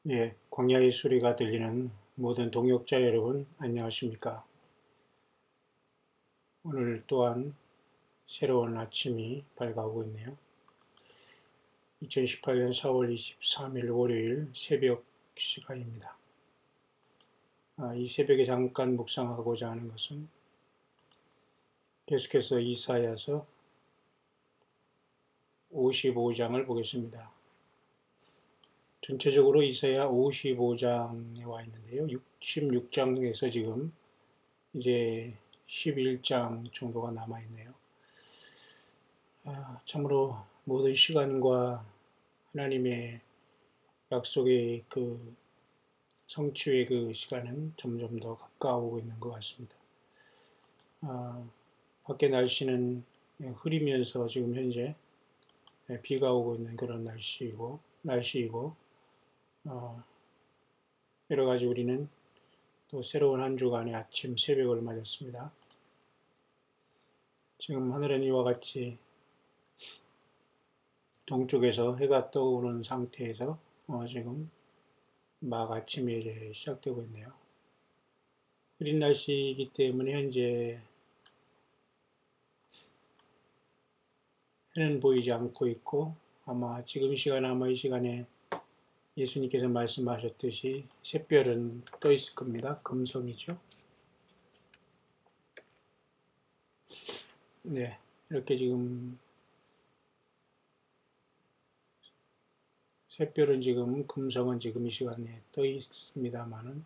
예, 광야의 소리가 들리는 모든 동역자 여러분, 안녕하십니까? 오늘 또한 새로운 아침이 밝아오고 있네요. 2018년 4월 23일 월요일 새벽 시간입니다. 이 새벽에 잠깐 묵상하고자 하는 것은 계속해서 이사야서 55장을 보겠습니다. 전체적으로 이사야 55장에 와 있는데요. 66장에서 지금 이제 11장 정도가 남아있네요. 참으로 모든 시간과 하나님의 약속의 그 성취의 그 시간은 점점 더 가까워오고 있는 것 같습니다. 밖에 날씨는 흐리면서 지금 현재 비가 오고 있는 그런 날씨이고 여러 가지 우리는 또 새로운 한 주간의 아침 새벽을 맞았습니다. 지금 하늘은 이와 같이 동쪽에서 해가 떠오르는 상태에서 지금 막 아침이 이제 시작되고 있네요. 흐린 날씨이기 때문에 현재 해는 보이지 않고 있고 아마 지금 이 시간에 예수님께서 말씀하셨듯이 샛별은 떠 있을 겁니다. 금성이죠. 네, 이렇게 지금 샛별은 지금 금성은 지금 이 시간에 떠 있습니다만은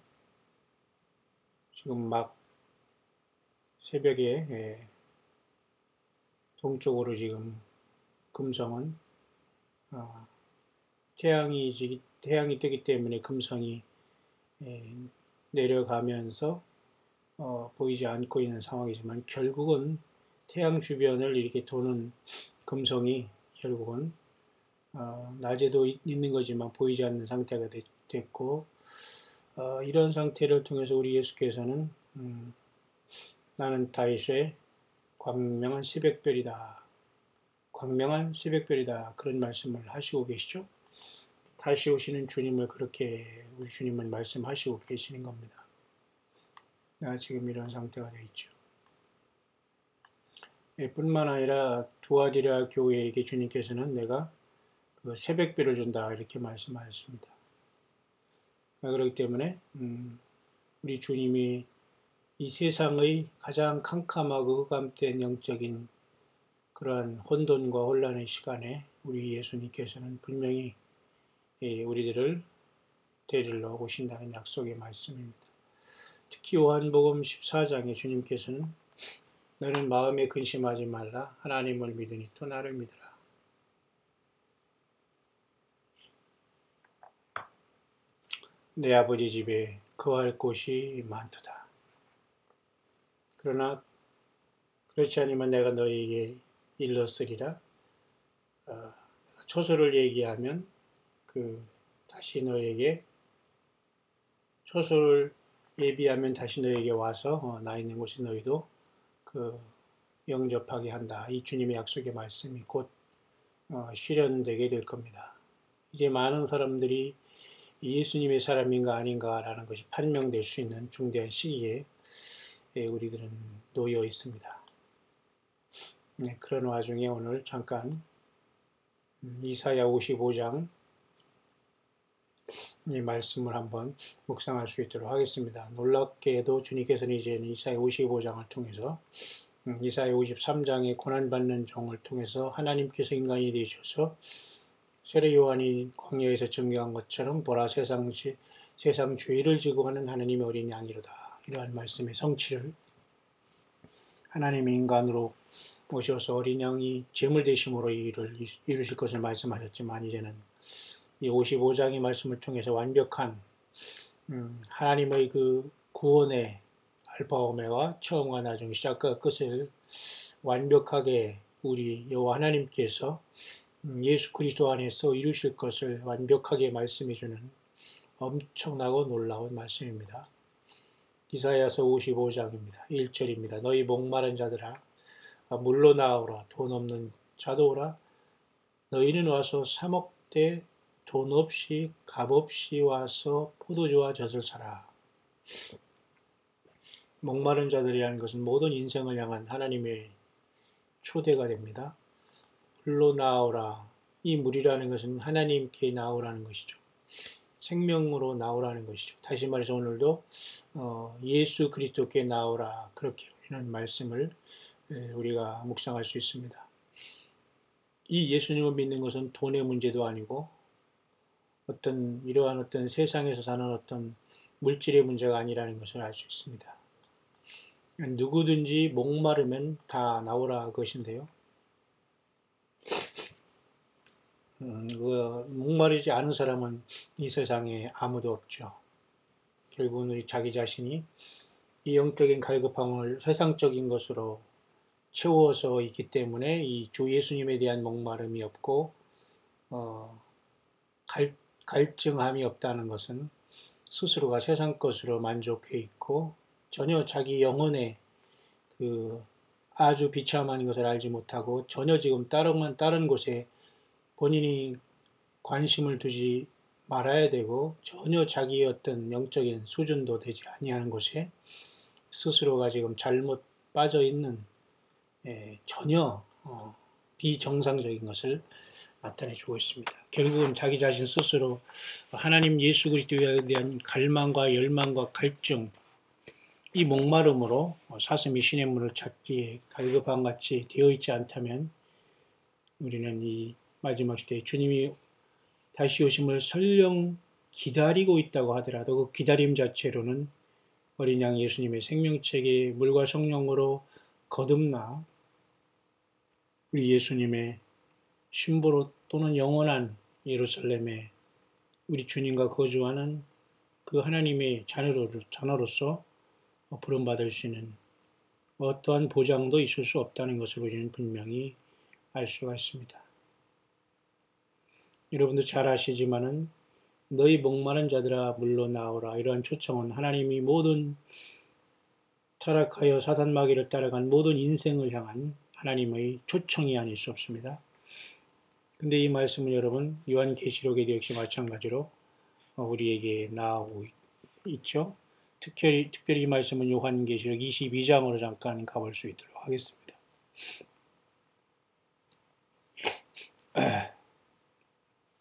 지금 막 새벽에 동쪽으로 지금 금성은 태양이 뜨기 때문에 금성이 내려가면서 보이지 않고 있는 상황이지만 결국은 태양 주변을 이렇게 도는 금성이 결국은 낮에도 있는 거지만 보이지 않는 상태가 됐고 이런 상태를 통해서 우리 예수께서는 나는 다윗의 광명한 새벽별이다. 광명한 새벽별이다. 그런 말씀을 하시고 계시죠. 다시 오시는 주님을 그렇게 우리 주님은 말씀하시고 계시는 겁니다. 내가 지금 이런 상태가 되어 있죠. 뿐만 아니라 두아디라 교회에게 주님께서는 내가 그 새벽별을 준다 이렇게 말씀하셨습니다. 그렇기 때문에 우리 주님이 이 세상의 가장 캄캄하고 흑암된 영적인 그러한 혼돈과 혼란의 시간에 우리 예수님께서는 분명히 우리들을 데리러 오신다는 약속의 말씀입니다. 특히 요한복음 14장에 주님께서는 너는 마음에 근심하지 말라. 하나님을 믿으니 또 나를 믿으라. 내 아버지 집에 거할 곳이 많도다. 그러나 그렇지 않으면 내가 너희에게 일렀으리라. 초소를 얘기하면 다시 너에게 초소를 예비하면 다시 너에게 와서 나 있는 곳에 너희도 영접하게 한다. 이 주님의 약속의 말씀이 곧 실현되게 될 겁니다. 이제 많은 사람들이 예수님의 사람인가 아닌가라는 것이 판명될 수 있는 중대한 시기에 우리들은 놓여 있습니다. 네, 그런 와중에 오늘 잠깐 이사야 55장 이 말씀을 한번 묵상할 수 있도록 하겠습니다. 놀랍게도 주님께서는 이제는 이사야 55장을 통해서 이사야 53장의 고난받는 종을 통해서 하나님께서 인간이 되셔서 세례 요한이 광야에서 증거한 것처럼 보라 세상 죄를 지고 가는 하나님의 어린 양이로다. 이러한 말씀의 성취를 하나님이 인간으로 오셔서 어린 양이 제물 되심으로 이 일을 이루실 것을 말씀하셨지만 이제는 이 55장의 말씀을 통해서 완벽한 하나님의 그 구원의 알파 오메가 처음과 나중 시작과 끝을 완벽하게 우리 여호와 하나님께서 예수 그리스도 안에서 이루실 것을 완벽하게 말씀해주는 엄청나고 놀라운 말씀입니다. 이사야서 55장입니다. 1절입니다. 너희 목마른 자들아 물로 나오라. 돈 없는 자도 오라. 너희는 와서 사 먹되 돈 없이 값 없이 와서 포도주와 젖을 사라. 목마른 자들이라는 것은 모든 인생을 향한 하나님의 초대가 됩니다. 물로 나오라. 이 물이라는 것은 하나님께 나오라는 것이죠. 생명으로 나오라는 것이죠. 다시 말해서 오늘도 예수 그리스도께 나오라. 그렇게 우리는 말씀을 우리가 묵상할 수 있습니다. 이 예수님을 믿는 것은 돈의 문제도 아니고 이러한 어떤 세상에서 사는 어떤 물질의 문제가 아니라는 것을 알 수 있습니다. 누구든지 목마르면 다 나오라 것인데요. 목마르지 않은 사람은 이 세상에 아무도 없죠. 결국은 우리 자기 자신이 이 영적인 갈급함을 세상적인 것으로 채워서 있기 때문에 이 주 예수님에 대한 목마름이 없고 갈증함이 없다는 것은 스스로가 세상 것으로 만족해 있고 전혀 자기 영혼의 그 아주 비참한 것을 알지 못하고 전혀 지금 다른 곳에 본인이 관심을 두지 말아야 되고 전혀 자기의 어떤 영적인 수준도 되지 아니하는 곳에 스스로가 지금 잘못 빠져 있는 전혀 비정상적인 것을 나타내주고 있습니다. 결국은 자기 자신 스스로 하나님 예수 그리스도에 대한 갈망과 열망과 갈증, 이 목마름으로 사슴이 시냇물을 찾기에 갈급함같이 되어 있지 않다면 우리는 이 마지막 시대에 주님이 다시 오심을 설령 기다리고 있다고 하더라도 그 기다림 자체로는 어린 양 예수님의 생명책에 물과 성령으로 거듭나 우리 예수님의 신부로 또는 영원한 예루살렘에 우리 주님과 거주하는 그 하나님의 자녀로서 부름받을 수 있는 어떠한 보장도 있을 수 없다는 것을 우리는 분명히 알 수가 있습니다. 여러분도 잘 아시지만은 너희 목마른 자들아 물로 나오라, 이러한 초청은 하나님이 모든 타락하여 사단 마귀를 따라간 모든 인생을 향한 하나님의 초청이 아닐 수 없습니다. 근데 이 말씀은 여러분 요한계시록에도 역시 마찬가지로 우리에게 나오고 있죠. 특별히 이 말씀은 요한계시록 22장으로 잠깐 가볼 수 있도록 하겠습니다.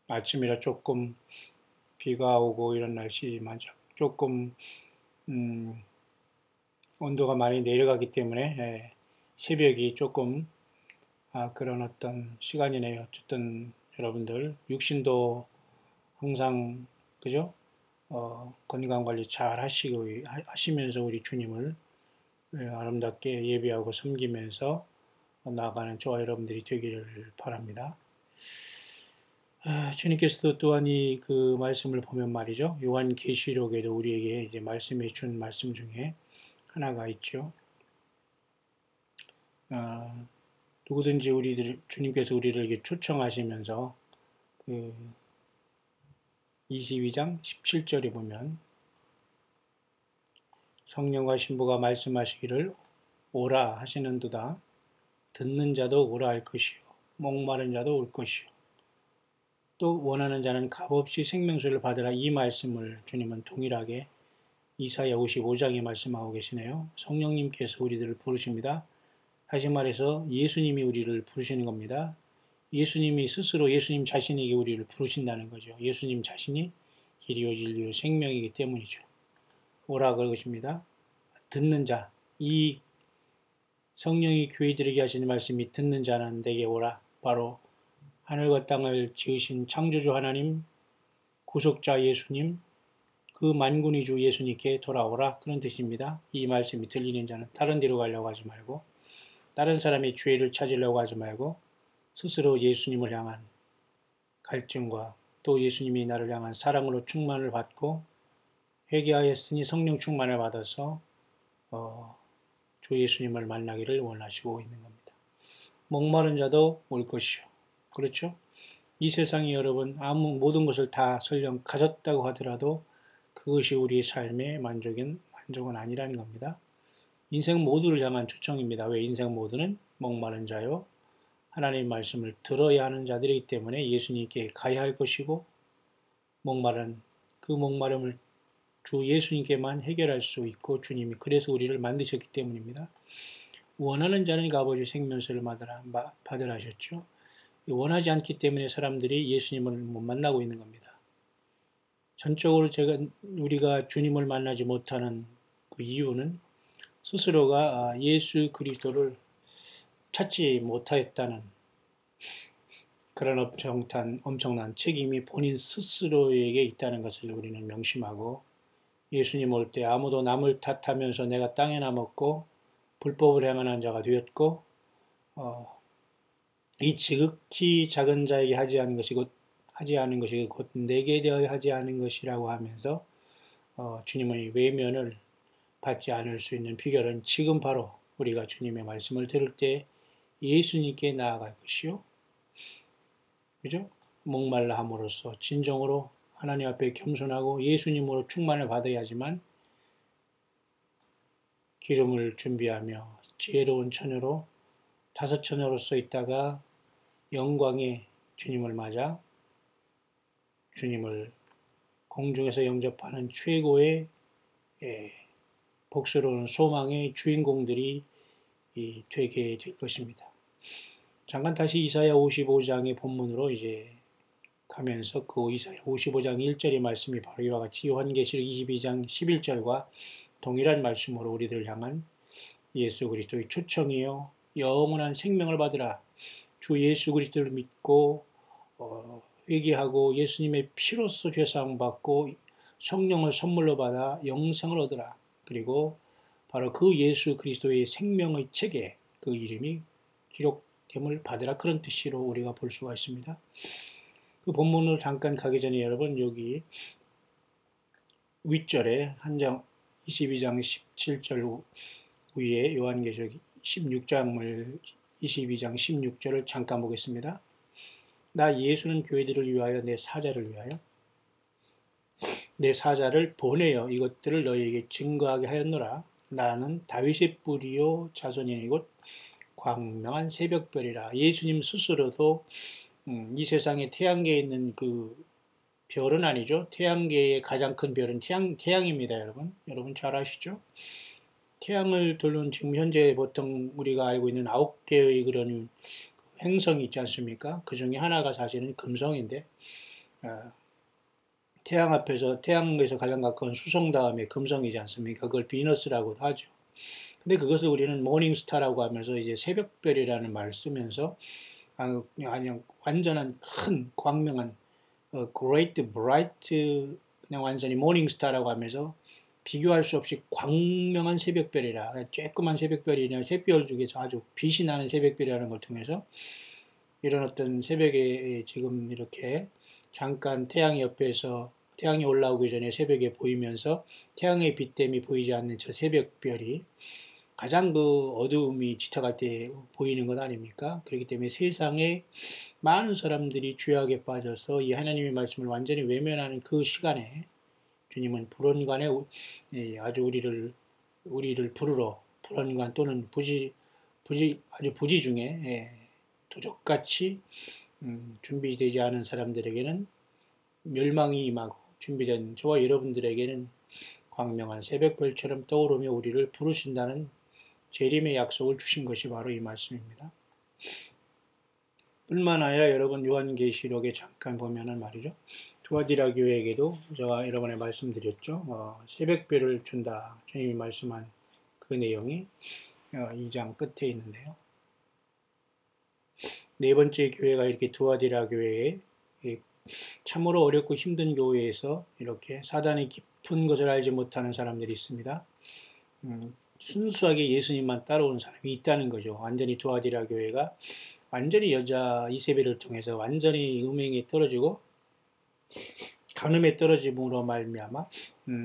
아침이라 조금 비가 오고 이런 날씨지만 조금 온도가 많이 내려가기 때문에 새벽이 조금 그런 어떤 시간이네요. 어쨌든 여러분들 육신도 항상 그죠? 건강 관리 잘 하시면서 우리 주님을 아름답게 예배하고 섬기면서 나아가는 저와 여러분들이 되기를 바랍니다. 주님께서도 또한 이 그 말씀을 보면 말이죠. 요한계시록에도 우리에게 이제 말씀해 준 말씀 중에 하나가 있죠. 누구든지 주님께서 우리를 이렇게 초청하시면서 그 22장 17절에 보면 성령과 신부가 말씀하시기를 오라 하시는도다. 듣는 자도 오라 할 것이요 목마른 자도 올 것이요 또 원하는 자는 값없이 생명수를 받으라. 이 말씀을 주님은 동일하게 이사야 55장에 말씀하고 계시네요. 성령님께서 우리들을 부르십니다. 다시 말해서 예수님이 우리를 부르시는 겁니다. 예수님이 스스로 예수님 자신에게 우리를 부르신다는 거죠. 예수님 자신이 길이요 진리요 생명이기 때문이죠. 오라 그것입니다. 듣는 자, 이 성령이 교회들에게 하시는 말씀이 듣는 자는 내게 오라. 바로 하늘과 땅을 지으신 창조주 하나님, 구속자 예수님, 그 만군의 주 예수님께 돌아오라. 그런 뜻입니다. 이 말씀이 들리는 자는 다른 데로 가려고 하지 말고 다른 사람의 죄를 찾으려고 하지 말고 스스로 예수님을 향한 갈증과 또 예수님이 나를 향한 사랑으로 충만을 받고 회개하였으니 성령 충만을 받아서 주 예수님을 만나기를 원하시고 있는 겁니다. 목마른 자도 올 것이요. 그렇죠? 이 세상에 여러분 모든 것을 다 설령 가졌다고 하더라도 그것이 우리의 삶의 만족은 아니라는 겁니다. 인생 모두를 향한 초청입니다. 왜 인생 모두는 목마른 자요 하나님의 말씀을 들어야 하는 자들이기 때문에 예수님께 가야 할 것이고 목마른 그 목마름을 주 예수님께만 해결할 수 있고 주님이 그래서 우리를 만드셨기 때문입니다. 원하는 자는 그 아버지 생명수를 받으라 하셨죠. 원하지 않기 때문에 사람들이 예수님을 못 만나고 있는 겁니다. 전적으로 우리가 주님을 만나지 못하는 그 이유는 스스로가 예수 그리스도를 찾지 못하였다는 그런 엄청난 책임이 본인 스스로에게 있다는 것을 우리는 명심하고, 예수님 올 때 아무도 남을 탓하면서 내가 땅에나 먹고 불법을 행하는 자가 되었고 이 지극히 작은 자에게 하지 않은 것이 곧 내게 대하여 하지 않은 것이라고 하면서 주님의 외면을 받지 않을 수 있는 비결은 지금 바로 우리가 주님의 말씀을 들을 때 예수님께 나아갈 것이요, 그죠? 목말라 함으로써 진정으로 하나님 앞에 겸손하고 예수님으로 충만을 받아야지만 기름을 준비하며 지혜로운 처녀로 다섯 처녀로서 있다가 영광의 주님을 맞아 주님을 공중에서 영접하는 최고의 복스러운 소망의 주인공들이 되게 될 것입니다. 잠깐 다시 이사야 55장의 본문으로 이제 가면서 그 이사야 55장 1절의 말씀이 바로 이와 같이 요한계시록 22장 11절과 동일한 말씀으로 우리들을 향한 예수 그리스도의 초청이요 영원한 생명을 받으라. 주 예수 그리스도를 믿고 회개하고 예수님의 피로써 죄사함 받고 성령을 선물로 받아 영생을 얻으라. 그리고 바로 그 예수 그리스도의 생명의 책에 그 이름이 기록됨을 받으라. 그런 뜻으로 우리가 볼 수가 있습니다. 그 본문을 잠깐 가기 전에 여러분, 여기 윗절에 22장 17절 위에 요한계시록 16장을 22장 16절을 잠깐 보겠습니다. 나 예수는 교회들을 위하여 내 사자를 위하여 내 사자를 보내어 이것들을 너희에게 증거하게 하였노라. 나는 다윗의 뿌리요 자손이니 곧 광명한 새벽별이라. 예수님 스스로도 이 세상에 태양계에 있는 그 별은 아니죠. 태양계의 가장 큰 별은 태양입니다. 여러분 잘 아시죠? 태양을 둘른 지금 현재 보통 우리가 알고 있는 9개의 그런 행성이 있지 않습니까? 그 중에 하나가 사실은 금성인데 태양에서 가장 가까운 수성 다음에 금성이지 않습니까? 그걸 비너스라고도 하죠. 근데 그것을 우리는 모닝스타라고 하면서 이제 새벽별이라는 말을 쓰면서 그냥 완전한 큰 광명한 great bright 그냥 완전히 모닝스타라고 하면서 비교할 수 없이 광명한 새벽별이라, 쬐끄만 새벽별이냐 새별 중에서 아주 빛이 나는 새벽별이라는 걸 통해서 이런 어떤 새벽에 지금 이렇게 잠깐 태양이 옆에서 태양이 올라오기 전에 새벽에 보이면서 태양의 빛됨이 보이지 않는 저 새벽별이 가장 그 어두움이 짙어갈 때 보이는 것 아닙니까? 그렇기 때문에 세상에 많은 사람들이 죄악에 빠져서 이 하나님의 말씀을 완전히 외면하는 그 시간에 주님은 불언관에 아주 우리를 부르러 불언관 또는 아주 부지 중에 도적같이 준비되지 않은 사람들에게는 멸망이 임하고 준비된 저와 여러분들에게는 광명한 새벽별처럼 떠오르며 우리를 부르신다는 재림의 약속을 주신 것이 바로 이 말씀입니다. 뿐만 아니라 여러분 요한계시록에 잠깐 보면은 말이죠. 두아디라 교회에게도 제가 여러분에 말씀드렸죠. 새벽별을 준다. 주님이 말씀한 그 내용이 2장 끝에 있는데요. 네 번째 교회가 이렇게 두아디라 교회에 참으로 어렵고 힘든 교회에서 이렇게 사단의 깊은 것을 알지 못하는 사람들이 있습니다. 순수하게 예수님만 따라오는 사람이 있다는 거죠. 완전히 두아디라 교회가 완전히 여자 이세벨을 통해서 완전히 음행에 떨어지고 간음에 떨어짐으로 말미암아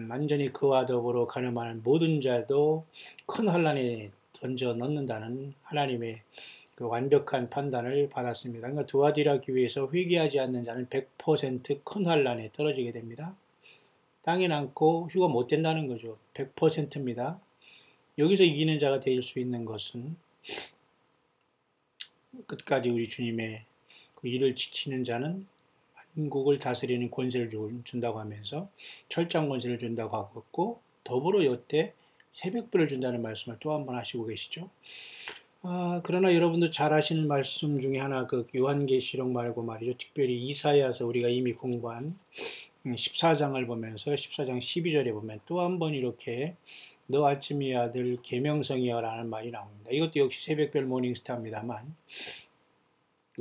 완전히 그와 더불어 간음하는 모든 자도 큰 환란에 던져 넣는다는 하나님의 그 완벽한 판단을 받았습니다. 그러니까 두아디라 교회에서 회개하지 않는 자는 100% 큰 환란에 떨어지게 됩니다. 땅에 남고 휴가 못 된다는 거죠. 100%입니다. 여기서 이기는 자가 될 수 있는 것은 끝까지 우리 주님의 그 일을 지키는 자는 만국을 다스리는 권세를 준다고 하면서 철장 권세를 준다고 하고 있고, 더불어 이때 새벽별을 준다는 말씀을 또 한 번 하시고 계시죠. 그러나 여러분도 잘 아시는 말씀 중에 하나, 그 요한계시록 말고 말이죠. 특별히 이사야서 우리가 이미 공부한 14장을 보면서 14장 12절에 보면 또 한 번 이렇게 너 아침의 아들 계명성이여 라는 말이 나옵니다. 이것도 역시 새벽별 모닝스타입니다만,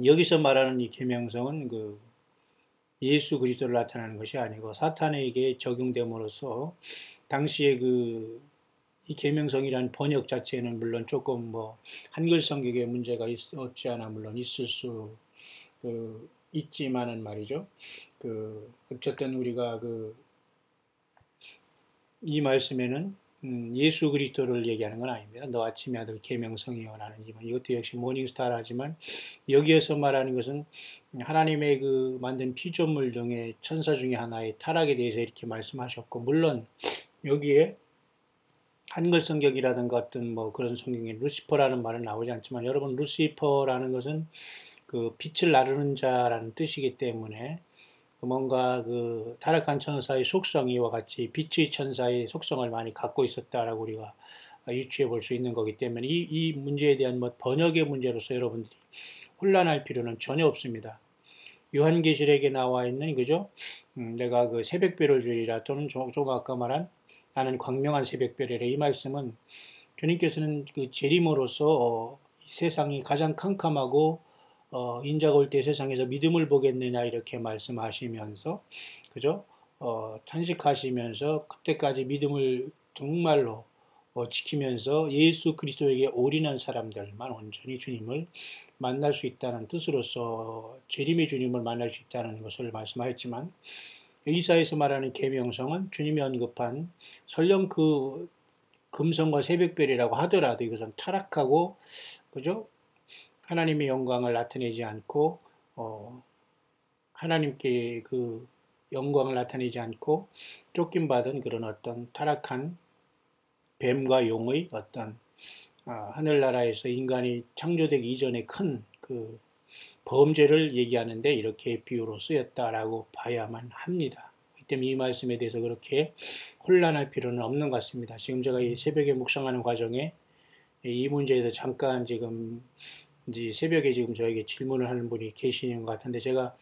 여기서 말하는 이 계명성은 그 예수 그리스도를 나타내는 것이 아니고 사탄에게 적용됨으로써 당시에 이 계명성이라는 번역 자체는 물론 조금 뭐 한글 성격에 문제가 없지 않아 물론 있을 수 있지만은 말이죠. 어쨌든 우리가 이 말씀에는 예수 그리스도를 얘기하는 건 아닙니다. 너 아침의 아들 계명성이여 라는 이것도 역시 모닝스타라 하지만, 여기에서 말하는 것은 하나님의 만든 피조물 등의 천사 중에 하나의 타락에 대해서 이렇게 말씀하셨고, 물론 여기에 한글 성경이라든가 어떤 뭐 그런 성경에 루시퍼라는 말은 나오지 않지만, 여러분 루시퍼라는 것은 빛을 나르는 자라는 뜻이기 때문에 뭔가 타락한 천사의 속성 이와 같이 빛의 천사의 속성을 많이 갖고 있었다라고 우리가 유추해 볼 수 있는 거기 때문에 이 문제에 대한 뭐 번역의 문제로서 여러분들이 혼란할 필요는 전혀 없습니다. 요한계시록에 나와 있는 그죠? 내가 새벽별을 주리라, 또는 좀 아까 말한 나는 광명한 새벽별이라, 이 말씀은 주님께서는 재림으로서 이 세상이 가장 캄캄하고 인자가 올 때 세상에서 믿음을 보겠느냐 이렇게 말씀하시면서 그죠? 탄식하시면서 그때까지 믿음을 정말로 지키면서 예수 그리스도에게 올인한 사람들만 온전히 주님을 만날 수 있다는 뜻으로서 재림의 주님을 만날 수 있다는 것을 말씀하였지만, 이사야에서 말하는 계명성은 주님이 언급한 설령 금성과 새벽별이라고 하더라도 이것은 타락하고 그죠? 하나님의 영광을 나타내지 않고 하나님께 영광을 나타내지 않고 쫓김받은 그런 어떤 타락한 뱀과 용의 어떤 하늘나라에서 인간이 창조되기 이전에 큰 범죄를 얘기하는데 이렇게 비유로 쓰였다라고 봐야만 합니다. 그렇기 때문에 이 말씀에 대해서 그렇게 혼란할 필요는 없는 것 같습니다. 지금 제가 이 새벽에 묵상하는 과정에 이 문제에 대해서 잠깐 지금 이제 새벽에 지금 저에게 질문을 하는 분이 계시는 것 같은데, 제가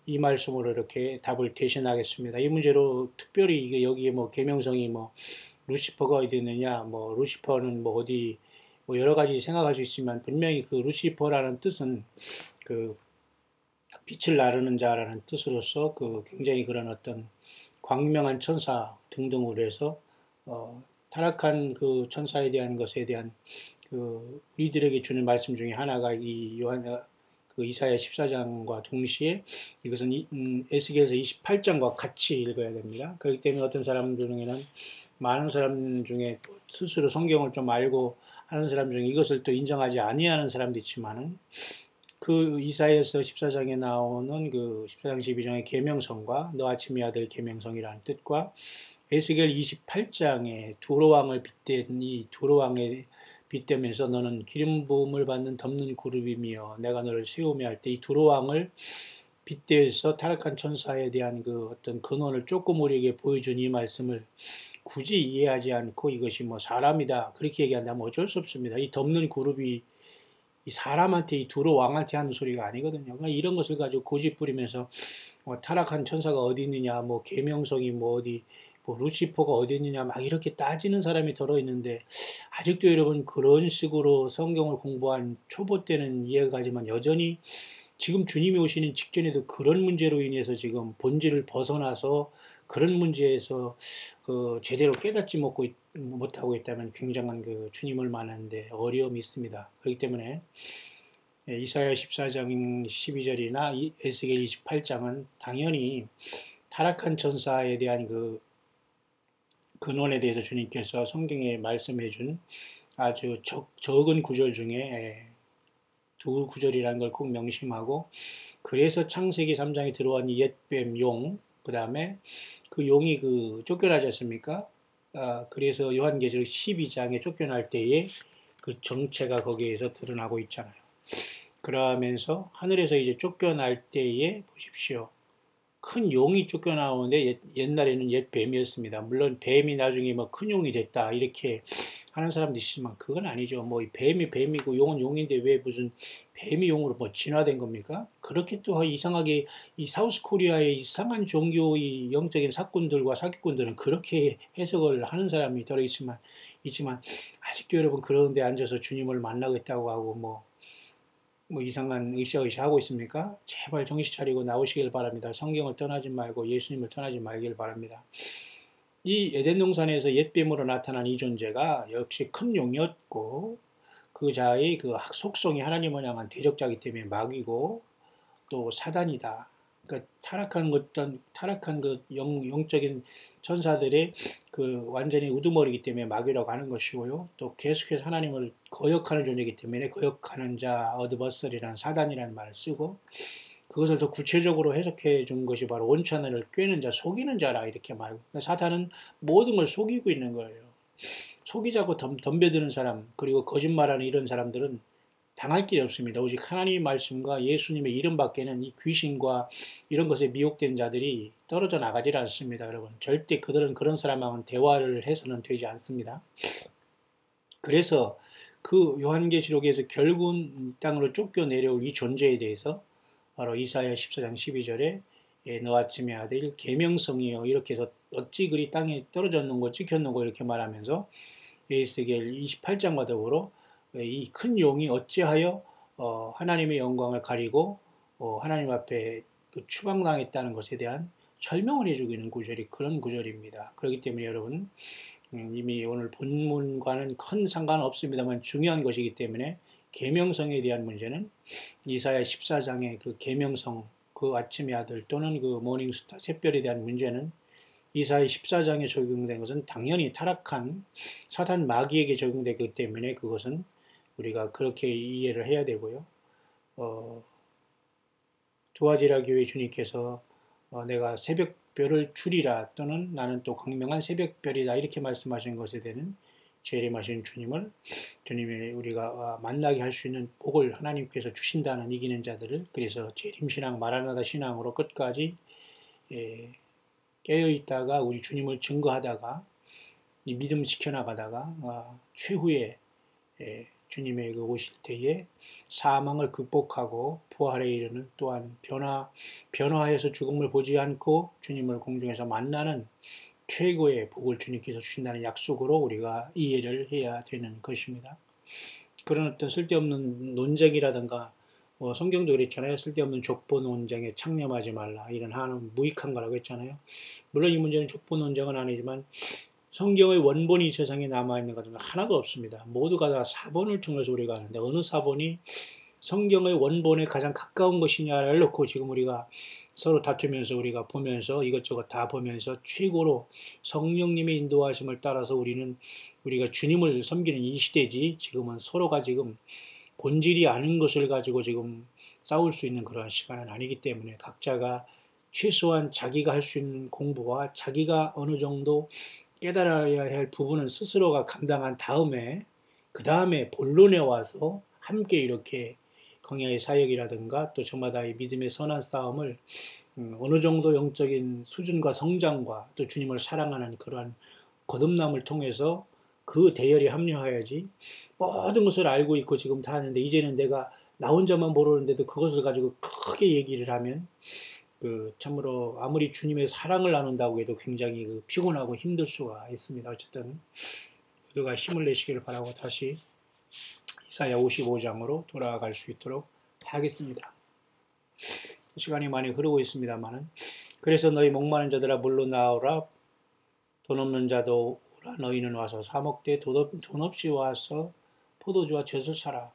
이 말씀으로 이렇게 답을 대신하겠습니다. 이 문제로 특별히 이게 여기에 뭐 계명성이 뭐 루시퍼가 어디 있느냐, 뭐 루시퍼는 뭐 어디 뭐 여러 가지 생각할 수 있지만, 분명히 루시퍼라는 뜻은 빛을 나르는 자라는 뜻으로서 굉장히 그런 어떤 광명한 천사 등등으로 해서 타락한 천사에 대한 것에 대한 우리들에게 주는 말씀 중에 하나가 이 이사야 14장과 동시에 이것은 에스겔서 28장과 같이 읽어야 됩니다. 그렇기 때문에 어떤 사람들 중에는, 많은 사람 중에 스스로 성경을 좀 알고 하는 사람 중에 이것을 또 인정하지 아니하는 사람도 있지만은, 이사야서 14장에 나오는 14장 12장의 계명성과 너 아침의 아들 계명성이라는 뜻과 에스겔 28장에 두로왕을 빗댄 이 두로왕에 빗대면서 너는 기름 부음을 받는 덮는 그룹이며 내가 너를 세우며 할 때 이 두로왕을 빗대서 타락한 천사에 대한 어떤 근원을 조금 우리에게 보여준 이 말씀을 굳이 이해하지 않고 이것이 뭐 사람이다 그렇게 얘기한다면 어쩔 수 없습니다. 이 덮는 그룹이 이 사람한테, 이 두로왕한테 하는 소리가 아니거든요. 그러니까 이런 것을 가지고 고집 부리면서 타락한 천사가 어디 있느냐, 뭐 계명성이 뭐 어디, 뭐 루시퍼가 어디 있느냐 막 이렇게 따지는 사람이 들어 있는데, 아직도 여러분 그런 식으로 성경을 공부한 초보 때는 이해가 가지만 여전히 지금 주님이 오시는 직전에도 그런 문제로 인해서 지금 본질을 벗어나서 그런 문제에서 제대로 깨닫지 못하고 있다면 굉장한 주님을 만나는데 어려움이 있습니다. 그렇기 때문에 이사야 14장 12절이나 에스겔 28장은 당연히 타락한 천사에 대한 근원에 대해서 주님께서 성경에 말씀해 준 아주 적은 구절 중에 두 구절이라는 걸 꼭 명심하고, 그래서 창세기 3장에 들어온 옛뱀 용, 그 다음에 용이 쫓겨나지 않습니까? 그래서 요한계시록 12장에 쫓겨날 때에 정체가 거기에서 드러나고 있잖아요. 그러면서 하늘에서 이제 쫓겨날 때에 보십시오. 큰 용이 쫓겨나오는데 옛날에는 옛 뱀이었습니다. 물론 뱀이 나중에 뭐 큰 용이 됐다 이렇게 하는 사람도 있지만 그건 아니죠. 뭐 뱀이 뱀이고 용은 용인데 왜 무슨 뱀이 용으로 뭐 진화된 겁니까? 그렇게 또 이상하게 이 사우스 코리아의 이상한 종교의 영적인 사건들과 사기꾼들은 그렇게 해석을 하는 사람이 있지만 아직도 여러분 그런 데 앉아서 주님을 만나겠다고 하고 뭐 이상한 으쌰으쌰 하고 있습니까? 제발 정신 차리고 나오시길 바랍니다. 성경을 떠나지 말고 예수님을 떠나지 말길 바랍니다. 이 에덴 동산에서 옛뱀으로 나타난 이 존재가 역시 큰 용이었고 그 자의 그 속성이 하나님을 향한 대적자이기 때문에 마귀고 또 사단이다. 그러니까 타락한 그 영적인 천사들의 그 완전히 우두머리이기 때문에 마귀라고 하는 것이고요. 또 계속해서 하나님을 거역하는 존재이기 때문에 거역하는 자, 어드버서리라는 사단이라는 말을 쓰고 그것을 더 구체적으로 해석해 준 것이 바로 온천을 꿰는 자, 속이는 자라 이렇게 말하고 사탄은 모든 걸 속이고 있는 거예요. 속이자고 덤벼드는 사람 그리고 거짓말하는 이런 사람들은 당할 길이 없습니다. 오직 하나님의 말씀과 예수님의 이름 밖에는 이 귀신과 이런 것에 미혹된 자들이 떨어져 나가질 않습니다. 여러분 절대 그들은 그런 사람하고는 대화를 해서는 되지 않습니다. 그래서 그 요한계시록에서 결국은 땅으로 쫓겨 내려올 이 존재에 대해서 바로 이사야 14장 12절에 너와 아침의 아들 계명성이요 이렇게 해서 어찌 그리 땅에 떨어졌는고 찍혔는고 이렇게 말하면서 에스겔 28장과 더불어 이 큰 용이 어찌하여 하나님의 영광을 가리고 하나님 앞에 그 추방당했다는 것에 대한 설명을 해주고 있는 구절이 그런 구절입니다. 그렇기 때문에 여러분 이미 오늘 본문과는 큰 상관없습니다만 중요한 것이기 때문에 계명성에 대한 문제는 이사야 14장의 그 계명성 그 아침의 아들 또는 그 모닝스타 샛별에 대한 문제는 이사야 14장에 적용된 것은 당연히 타락한 사탄 마귀에게 적용되기 때문에 그것은 우리가 그렇게 이해를 해야 되고요. 두아디라 교회 주님께서 내가 새벽별을 주리라 또는 나는 또 광명한 새벽별이다 이렇게 말씀하신 것에 대한 재림하신 주님이 우리가 만나게 할 수 있는 복을 하나님께서 주신다는 이기는 자들을 그래서 재림신앙 마라나다 신앙으로 끝까지 깨어있다가 우리 주님을 증거하다가 이 믿음 지켜나가다가 최후의 주님의 그 오실 때에 사망을 극복하고 부활에 이르는 또한 변화하여서 죽음을 보지 않고 주님을 공중에서 만나는 최고의 복을 주님께서 주신다는 약속으로 우리가 이해를 해야 되는 것입니다. 그런 어떤 쓸데없는 논쟁이라든가 성경도 그랬잖아요. 쓸데없는 족보 논쟁에 창념하지 말라. 이런 하나는 무익한 거라고 했잖아요. 물론 이 문제는 족보 논쟁은 아니지만 성경의 원본이 이 세상에 남아있는 것은 하나도 없습니다. 모두가 다 사본을 통해서 우리가 아는데 어느 사본이 성경의 원본에 가장 가까운 것이냐를 놓고 지금 우리가 서로 다투면서 우리가 보면서 이것저것 다 보면서 최고로 성령님의 인도하심을 따라서 우리가 주님을 섬기는 이 시대지 지금은 서로가 지금 본질이 아닌 것을 가지고 지금 싸울 수 있는 그런 시간은 아니기 때문에 각자가 최소한 자기가 할 수 있는 공부와 자기가 어느 정도 깨달아야 할 부분은 스스로가 감당한 다음에 그 다음에 본론에 와서 함께 이렇게 광야의 사역이라든가 또 저마다의 믿음의 선한 싸움을 어느 정도 영적인 수준과 성장과 또 주님을 사랑하는 그러한 거듭남을 통해서 그 대열에 합류해야지 모든 것을 알고 있고 지금 다 하는데 이제는 내가 나 혼자만 모르는데도 그것을 가지고 크게 얘기를 하면 참으로 아무리 주님의 사랑을 나눈다고 해도 굉장히 피곤하고 힘들 수가 있습니다. 어쨌든 우리가 힘을 내시기를 바라고 다시 이사야 55장으로 돌아갈 수 있도록 하겠습니다. 시간이 많이 흐르고 있습니다만은 그래서 너희 목마른 자들아 물로 나오라 돈 없는 자도 오라 너희는 와서 사 먹되 돈 없이 와서 포도주와 젖을 사라.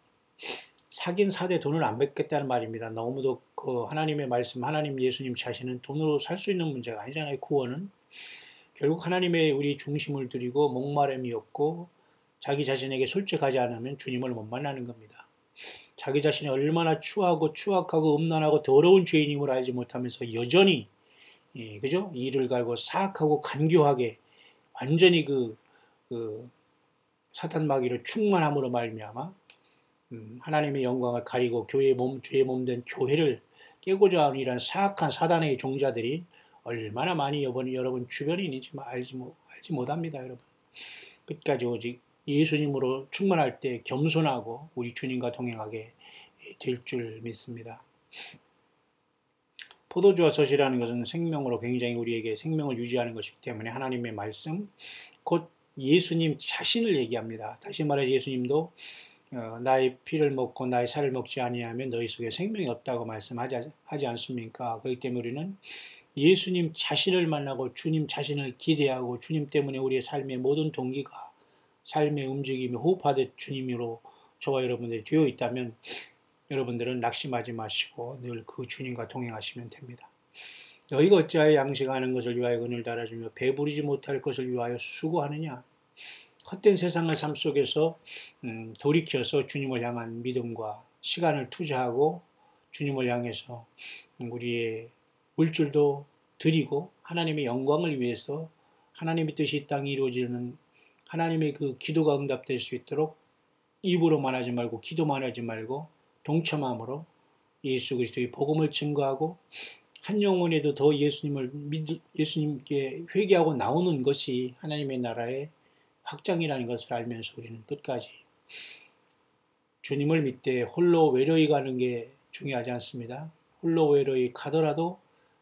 사긴 사되 돈을 안 받겠다는 말입니다. 너무도 그 하나님의 말씀, 하나님 예수님 자신은 돈으로 살 수 있는 문제가 아니잖아요. 구원은 결국 하나님의 우리 중심을 드리고 목마름이 없고 자기 자신에게 솔직하지 않으면 주님을 못 만나는 겁니다. 자기 자신이 얼마나 추악하고 음란하고 더러운 죄인임을 알지 못하면서 여전히 그죠? 이를 갈고 사악하고 간교하게 완전히 사탄 마귀로 충만함으로 말미암아 하나님의 영광을 가리고 주의 몸된 교회를 깨고자 하는 이런 사악한 사단의 종자들이 얼마나 많이 여러분 주변에 있는지 알지 못합니다, 여러분. 끝까지 오직 예수님으로 충만할 때 겸손하고 우리 주님과 동행하게 될 줄 믿습니다. 포도주와 젖이라는 것은 생명으로 굉장히 우리에게 생명을 유지하는 것이기 때문에 하나님의 말씀, 곧 예수님 자신을 얘기합니다. 다시 말해서 예수님도 나의 피를 먹고 나의 살을 먹지 아니하면 너희 속에 생명이 없다고 말씀하지 않습니까? 그렇기 때문에 우리는 예수님 자신을 만나고 주님 자신을 기대하고 주님 때문에 우리의 삶의 모든 동기가 삶의 움직임이 호흡하듯 주님으로 저와 여러분들이 되어 있다면 여러분들은 낙심하지 마시고 늘 그 주님과 동행하시면 됩니다. 너희가 어찌하여 양식하는 것을 위하여 은을 달아주며 배부르지 못할 것을 위하여 수고하느냐. 헛된 세상의 삶 속에서 돌이켜서 주님을 향한 믿음과 시간을 투자하고 주님을 향해서 우리의 물질도 드리고 하나님의 영광을 위해서 하나님의 뜻이 이 땅에 이루어지는 하나님의 그 기도가 응답될 수 있도록 입으로만 하지 말고 기도만 하지 말고 동참함으로 예수 그리스도의 복음을 증거하고 한 영혼에도 더 예수님께 회개하고 나오는 것이 하나님의 나라의 확장이라는 것을 알면서 우리는 끝까지 주님을 믿되 홀로 외로이 가는 게 중요하지 않습니다. 홀로 외로이 가더라도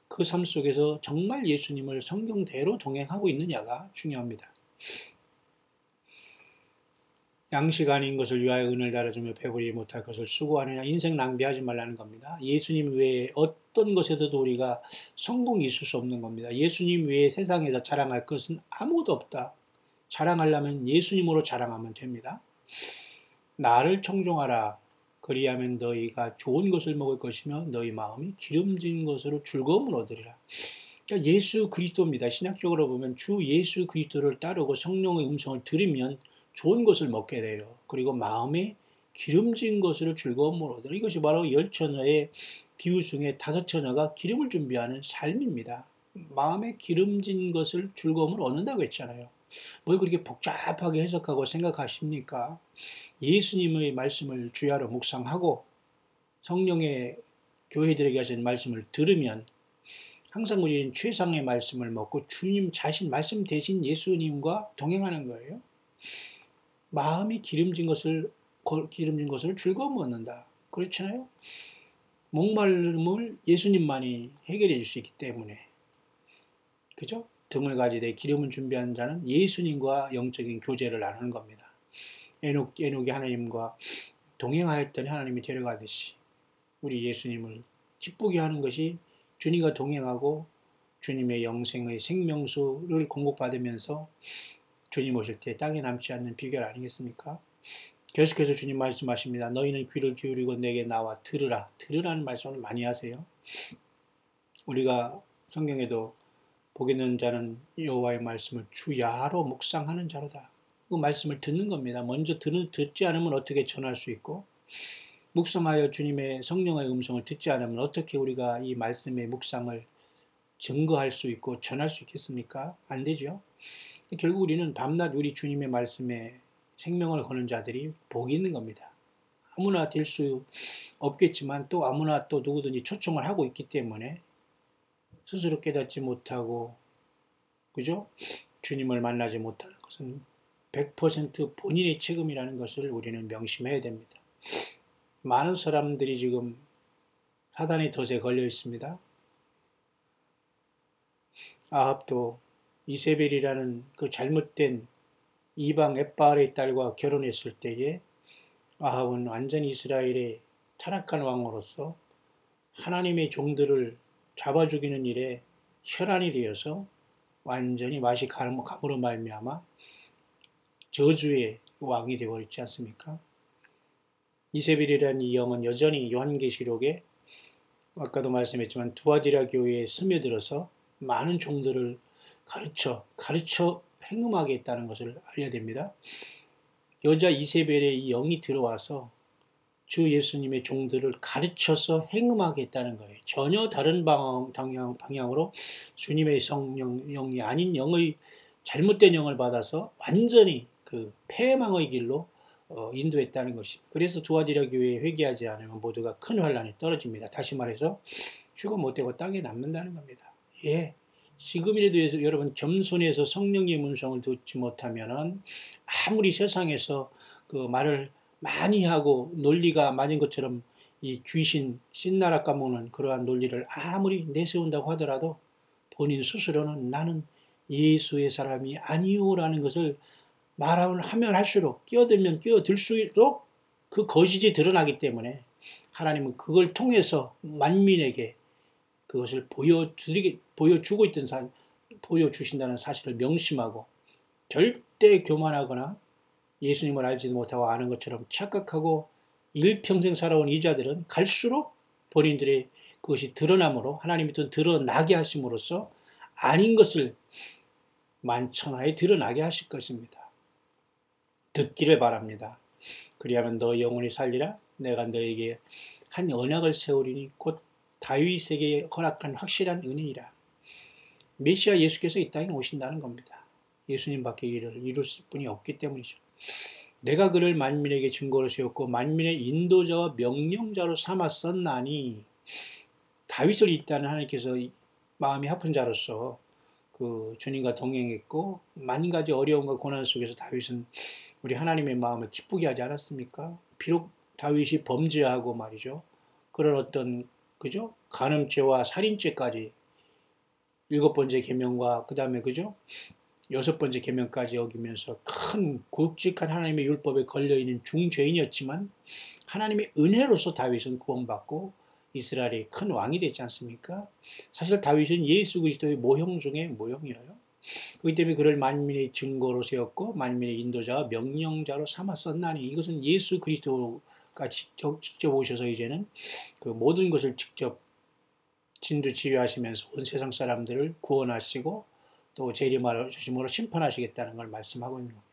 그 삶 속에서 정말 예수님을 성경대로 동행하고 있느냐가 중요합니다. 양식 아닌 것을 위하여 은을 달아주며 배부르지 못할 것을 수고하느냐. 인생 낭비하지 말라는 겁니다. 예수님 외에 어떤 것에도 우리가 성공이 있을 수 없는 겁니다. 예수님 외에 세상에서 자랑할 것은 아무것도 없다. 자랑하려면 예수님으로 자랑하면 됩니다. 나를 청종하라. 그리하면 너희가 좋은 것을 먹을 것이며 너희 마음이 기름진 것으로 즐거움을 얻으리라. 그러니까 예수 그리스도입니다. 신학적으로 보면 주 예수 그리스도를 따르고 성령의 음성을 들으면 좋은 것을 먹게 돼요. 그리고 마음에 기름진 것으로 즐거움을 얻으라. 이것이 바로 10처녀의 비유 중에 5처녀가 기름을 준비하는 삶입니다. 마음에 기름진 것을 즐거움을 얻는다고 했잖아요. 뭘 그렇게 복잡하게 해석하고 생각하십니까? 예수님의 말씀을 주야로 묵상하고 성령의 교회들에게 하신 말씀을 들으면 항상 우리는 최상의 말씀을 먹고 주님 자신 말씀 대신 예수님과 동행하는 거예요. 마음이 기름진 것을 즐거움 얻는다. 그렇잖아요. 목마름을 예수님만이 해결해 줄 수 있기 때문에. 그죠? 등을 가지되 기름을 준비한 자는 예수님과 영적인 교제를 나누는 겁니다. 에녹이 하나님과 동행하였더니 하나님이 데려가듯이 우리 예수님을 기쁘게 하는 것이 주님과 동행하고 주님의 영생의 생명수를 공급받으면서 주님 오실 때 땅에 남지 않는 비결 아니겠습니까? 계속해서 주님 말씀하십니다. 너희는 귀를 기울이고 내게 나와 들으라. 들으라는 말씀을 많이 하세요. 우리가 성경에도 복 있는 자는 여호와의 말씀을 주야로 묵상하는 자로다. 그 말씀을 듣는 겁니다. 먼저 듣지 않으면 어떻게 전할 수 있고 묵상하여 주님의 성령의 음성을 듣지 않으면 어떻게 우리가 이 말씀의 묵상을 증거할 수 있고 전할 수 있겠습니까? 안 되죠. 결국 우리는 밤낮 우리 주님의 말씀에 생명을 거는 자들이 복이 있는 겁니다. 아무나 될 수 없겠지만 또 아무나 또 누구든지 초청을 하고 있기 때문에 스스로 깨닫지 못하고 그죠? 주님을 만나지 못하는 것은 100% 본인의 책임이라는 것을 우리는 명심해야 됩니다. 많은 사람들이 지금 사단의 덫에 걸려 있습니다. 아합도 이세벨이라는 그 잘못된 이방 엣바알의 딸과 결혼했을 때에 아합은 완전히 이스라엘의 타락한 왕으로서 하나님의 종들을 잡아 죽이는 일에 혈안이 되어서 완전히 맛이 감으로 말미암아 저주의 왕이 되어버렸지 않습니까? 이세벨이라는 이 영은 여전히 요한계시록에 아까도 말씀했지만 두아디라 교회에 스며들어서 많은 종들을 가르쳐 행음하게 했다는 것을 알아야 됩니다. 여자 이세벨의 이 영이 들어와서 주 예수님의 종들을 가르쳐서 행음하게 했다는 거예요. 전혀 다른 방향으로 주님의 성령이 아닌 영의 잘못된 영을 받아서 완전히 그 패망의 길로 인도했다는 것입니다. 그래서 두아디라 교회에 회개하지 않으면 모두가 큰 환란에 떨어집니다. 다시 말해서 휴거 못되고 땅에 남는다는 겁니다. 예, 지금이라도 여러분 겸손해서 성령의 음성을 듣지 못하면은 아무리 세상에서 그 말을 많이 하고 논리가 맞은 것처럼 이 귀신 신나라 까먹는 그러한 논리를 아무리 내세운다고 하더라도 본인 스스로는 나는 예수의 사람이 아니오라는 것을 말하면 할수록 끼어들면 끼어들수록 그 거짓이 드러나기 때문에 하나님은 그걸 통해서 만민에게 그것을 보여주신다는 사실을 명심하고 절대 교만하거나 예수님을 알지도 못하고 아는 것처럼 착각하고 일평생 살아온 이자들은 갈수록 본인들의 그것이 드러남으로 하나님이 또 드러나게 하심으로써 아닌 것을 만천하에 드러나게 하실 것입니다. 듣기를 바랍니다. 그리하면 너 영혼이 살리라. 내가 너에게 한 언약을 세우리니 곧 다윗에게 허락한 확실한 은혜이라. 메시아 예수께서 이 땅에 오신다는 겁니다. 예수님밖에 이를 이룰 분이 없기 때문이죠. 내가 그를 만민에게 증거로 세웠고 만민의 인도자와 명령자로 삼았었나니, 다윗을 잇다는 하나님께서 마음이 아픈 자로서 그 주님과 동행했고 만 가지 어려움과 고난 속에서 다윗은 우리 하나님의 마음을 기쁘게 하지 않았습니까? 비록 다윗이 범죄하고 말이죠. 그런 어떤 그죠? 간음죄와 살인죄까지 7번째 계명과 그 다음에 그죠? 6번째 계명까지 어기면서 큰 굵직한 하나님의 율법에 걸려있는 중죄인이었지만 하나님의 은혜로서 다윗은 구원받고 이스라엘의 큰 왕이 됐지 않습니까? 사실 다윗은 예수 그리스도의 모형 중에 모형이에요. 그렇기 때문에 그를 만민의 증거로 세웠고 만민의 인도자와 명령자로 삼았었나니, 이것은 예수 그리스도가 직접 오셔서 이제는 그 모든 것을 직접 진두지휘하시면서 온 세상 사람들을 구원하시고 또 재림하심으로 심판하시겠다는 걸 말씀하고 있는 겁니다.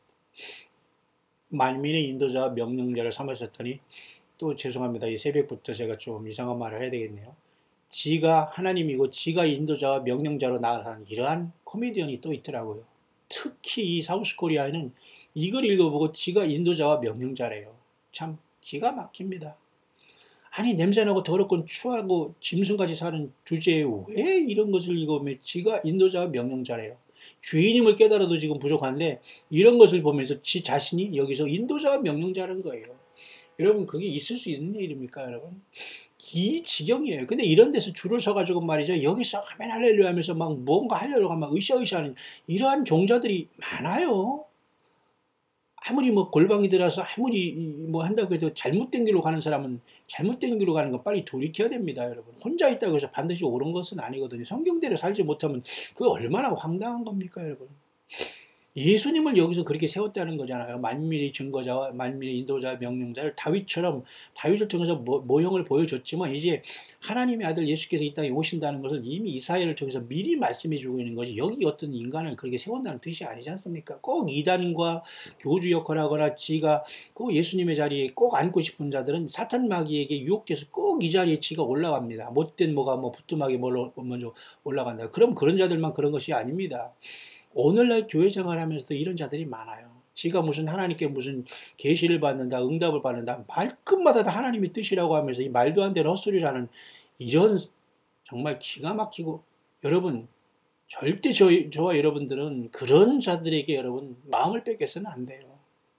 만민의 인도자와 명령자를 삼으셨더니, 또 죄송합니다. 이 새벽부터 제가 좀 이상한 말을 해야 되겠네요. 지가 하나님이고 지가 인도자와 명령자로 나아가는 이러한 코미디언이 또 있더라고요. 특히 이 사우스코리아에는 이걸 읽어보고 지가 인도자와 명령자래요. 참 기가 막힙니다. 아니 냄새나고 더럽고 추하고 짐승같이 사는 주제에 왜 이런 것을 읽으면 지가 인도자와 명령자래요. 주인임을 깨달아도 지금 부족한데 이런 것을 보면서 지 자신이 여기서 인도자와 명령자라는 거예요. 여러분 그게 있을 수 있는 일입니까 여러분? 이 지경이에요. 근데 이런 데서 줄을 서가지고 말이죠. 여기서 아멘 할렐루야 하면서 막 뭔가 하려고 하면 으쌰으쌰하는 이러한 종자들이 많아요. 아무리 뭐 골방이 들어서 아무리 뭐 한다고 해도 잘못된 길로 가는 사람은 잘못된 길로 가는 건 빨리 돌이켜야 됩니다, 여러분. 혼자 있다고 해서 반드시 옳은 것은 아니거든요. 성경대로 살지 못하면 그게 얼마나 황당한 겁니까, 여러분. 예수님을 여기서 그렇게 세웠다는 거잖아요. 만민의 증거자와 만민의 인도자 명령자를 다윗을 통해서 모형을 보여줬지만 이제 하나님의 아들 예수께서 이 땅에 오신다는 것을 이미 이사야를 통해서 미리 말씀해 주고 있는 것이, 여기 어떤 인간을 그렇게 세운다는 뜻이 아니지 않습니까? 꼭 이단과 교주 역할을 하거나 지가 꼭 예수님의 자리에 꼭 앉고 싶은 자들은 사탄 마귀에게 유혹돼서 꼭 이 자리에 지가 올라갑니다. 못된 뭐가 뭐 부뚜막에 먼저 올라간다. 그럼 그런 자들만 그런 것이 아닙니다. 오늘날 교회 생활하면서도 이런 자들이 많아요. 지가 무슨 하나님께 무슨 계시를 받는다, 응답을 받는다, 말끝마다 다 하나님의 뜻이라고 하면서 이 말도 안 되는 헛소리라는 이런 정말 기가 막히고, 여러분 절대 저와 여러분들은 그런 자들에게 여러분 마음을 뺏겨서는 안 돼요.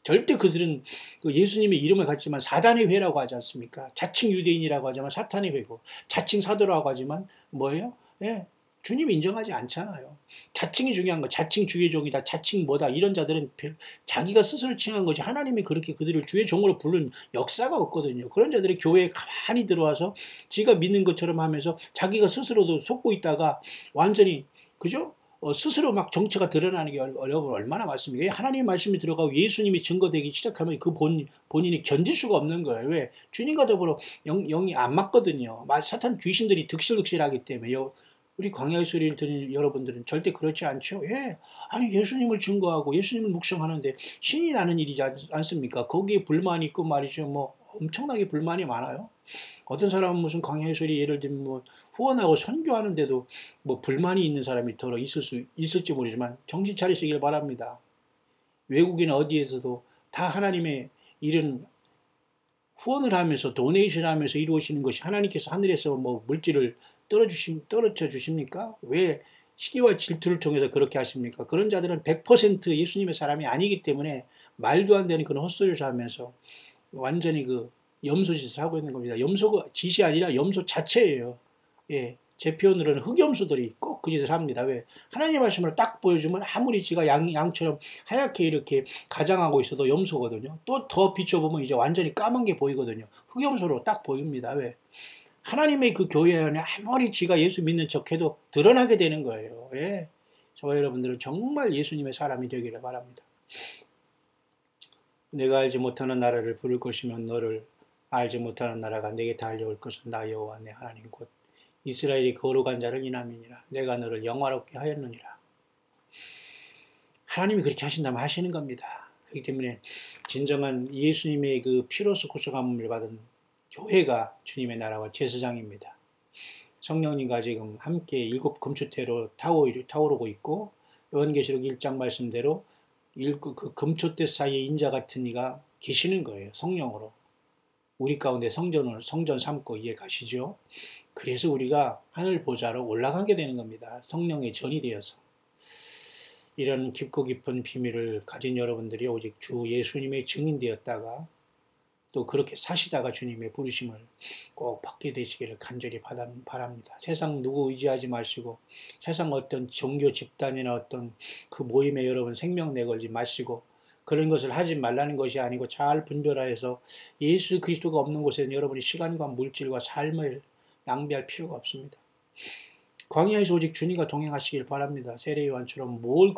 절대 그들은 그 예수님의 이름을 갖지만 사단의 회라고 하지 않습니까? 자칭 유대인이라고 하지만 사탄의 회고, 자칭 사도라고 하지만 뭐예요? 예. 주님이 인정하지 않잖아요. 자칭이 중요한 거, 자칭 주의 종이다, 자칭 뭐다, 이런 자들은 자기가 스스로 칭한 거지 하나님이 그렇게 그들을 주의 종으로 부른 역사가 없거든요. 그런 자들이 교회에 가만히 들어와서 지가 믿는 것처럼 하면서 자기가 스스로도 속고 있다가 완전히 그죠? 스스로 막 정체가 드러나는 게 여러분 얼마나 많습니까? 하나님의 말씀이 들어가고 예수님이 증거되기 시작하면 그 본인이 견딜 수가 없는 거예요. 왜? 주님과 더불어 영이 안 맞거든요. 사탄 귀신들이 득실득실하기 때문에. 우리 광야의 소리를 듣는 여러분들은 절대 그렇지 않죠? 예. 아니, 예수님을 증거하고 예수님을 묵상하는데 신이 나는 일이지 않습니까? 거기에 불만이 있고 말이죠. 뭐 엄청나게 불만이 많아요. 어떤 사람은 무슨 광야의 소리 예를 들면 뭐 후원하고 선교하는데도 뭐 불만이 있는 사람이 더러 있을지 모르지만 정신 차리시길 바랍니다. 외국인 어디에서도 다 하나님의 이런 후원을 하면서 도네이션 하면서 이루어지는 것이 하나님께서 하늘에서 뭐 물질을 떨어져 주십니까? 왜 시기와 질투를 통해서 그렇게 하십니까? 그런 자들은 100% 예수님의 사람이 아니기 때문에 말도 안 되는 그런 헛소리를 하면서 완전히 그 염소 짓을 하고 있는 겁니다. 염소가 짓이 아니라 염소 자체예요. 예. 제 표현으로는 흑염소들이 꼭 그 짓을 합니다. 왜? 하나님의 말씀을 딱 보여주면 아무리 지가 양처럼 하얗게 이렇게 가장하고 있어도 염소거든요. 또 더 비춰보면 이제 완전히 까만 게 보이거든요. 흑염소로 딱 보입니다. 왜? 하나님의 그 교회 안에 아무리 지가 예수 믿는 척해도 드러나게 되는 거예요. 예. 저와 여러분들은 정말 예수님의 사람이 되기를 바랍니다. 내가 알지 못하는 나라를 부를 것이면 너를 알지 못하는 나라가 내게 달려올 것은 나 여호와 내 하나님 곧 이스라엘이 거룩한 자를 인함이니라. 내가 너를 영화롭게 하였느니라. 하나님이 그렇게 하신다면 하시는 겁니다. 그렇기 때문에 진정한 예수님의 그 피로서 구속함을 받은 교회가 주님의 나라와 제사장입니다. 성령님과 지금 함께 일곱 금초대로 타오르고 있고 요한계시록 1장 말씀대로 그 금초대 사이에 인자 같은 이가 계시는 거예요. 성령으로. 우리 가운데 성전 삼고 이해 가시죠? 그래서 우리가 하늘 보좌로 올라가게 되는 겁니다. 성령의 전이 되어서. 이런 깊고 깊은 비밀을 가진 여러분들이 오직 주 예수님의 증인 되었다가 또 그렇게 사시다가 주님의 부르심을 꼭 받게 되시기를 간절히 바랍니다. 세상 누구 의지하지 마시고 세상 어떤 종교 집단이나 어떤 그 모임에 여러분 생명 내걸지 마시고 그런 것을 하지 말라는 것이 아니고 잘 분별하여서 예수 그리스도가 없는 곳에는 여러분이 시간과 물질과 삶을 낭비할 필요가 없습니다. 광야에서 오직 주님과 동행하시길 바랍니다. 세례 요한처럼 뭘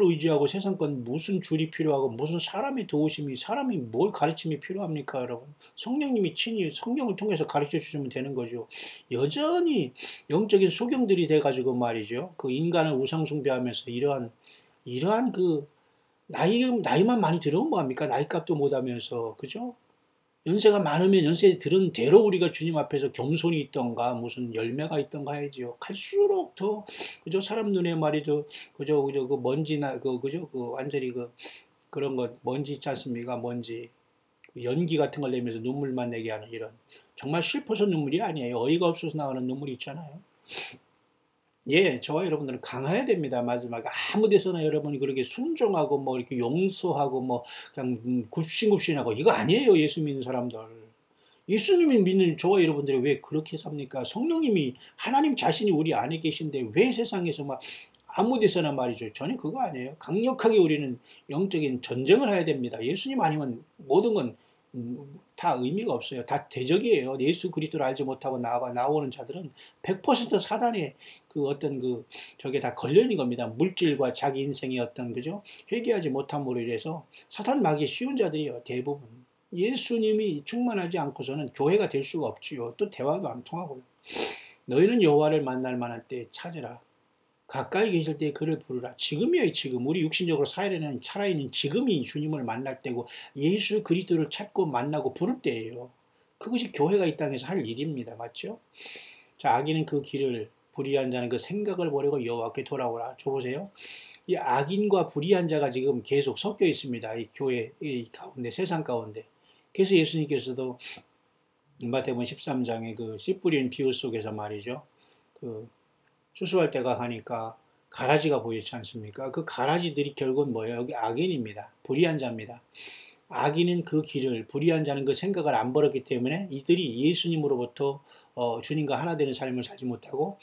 의지하고 세상 건 무슨 줄이 필요하고 무슨 사람의 도우심이 사람이 뭘 가르침이 필요합니까 여러분? 성령님이 친히 성령을 통해서 가르쳐 주시면 되는 거죠. 여전히 영적인 소경들이 돼가지고 말이죠. 그 인간을 우상 숭배하면서 이러한 그 나이만 많이 들으면 뭐합니까? 나이값도 못하면서 그죠? 연세가 많으면 연세 들은 대로 우리가 주님 앞에서 겸손이 있던가 무슨 열매가 있던가 해야지요. 갈수록 더 그죠? 사람 눈에 말이죠. 그죠? 그 먼지나 그죠? 그 완전히 그런 것 먼지 있지 않습니까? 먼지 연기 같은 걸 내면서 눈물만 내게 하는 이런 정말 슬퍼서 눈물이 아니에요. 어이가 없어서 나오는 눈물이 있잖아요. 예, 저와 여러분들은 강해야 됩니다. 마지막에 아무 데서나 여러분이 그렇게 순종하고 뭐 이렇게 용서하고 뭐 그냥 굽신굽신하고 이거 아니에요. 예수 믿는 사람들. 예수님이 믿는 저와 여러분들이 왜 그렇게 삽니까? 성령님이 하나님 자신이 우리 안에 계신데 왜 세상에서 막 아무 데서나 말이죠. 전혀 그거 아니에요. 강력하게 우리는 영적인 전쟁을 해야 됩니다. 예수님 아니면 모든 건 다 의미가 없어요. 다 대적이에요. 예수 그리스도를 알지 못하고 나오는 자들은 100% 사단의 그 어떤 저게 다 걸려있는 겁니다. 물질과 자기 인생의 어떤 그죠? 회개하지 못함으로 인해서 사탄 막기 쉬운 자들이요. 대부분. 예수님이 충만하지 않고서는 교회가 될 수가 없지요. 또 대화도 안 통하고요. 너희는 여호와를 만날 만한 때에 찾으라. 가까이 계실 때 그를 부르라. 지금이에요. 지금 우리 육신적으로 살아있는 지금이 주님을 만날 때고 예수 그리스도를 찾고 만나고 부를 때예요. 그것이 교회가 이 땅에서 할 일입니다. 맞죠? 자, 악인은 그 길을 불의한 자는 그 생각을 버리고 여호와께 돌아오라. 저 보세요. 이 악인과 불의한 자가 지금 계속 섞여 있습니다. 이 교회 가운데 세상 가운데. 그래서 예수님께서도 마태복음 13장의 그 씨 뿌린 비유 속에서 말이죠. 추수할 때가 가니까 가라지가 보이지 않습니까? 그 가라지들이 결국은 뭐예요? 여기 악인입니다. 불의한 자입니다. 악인은 그 길을, 불의한 자는 그 생각을 안 버렸기 때문에 이들이 예수님으로부터 주님과 하나 되는 삶을 살지 못하고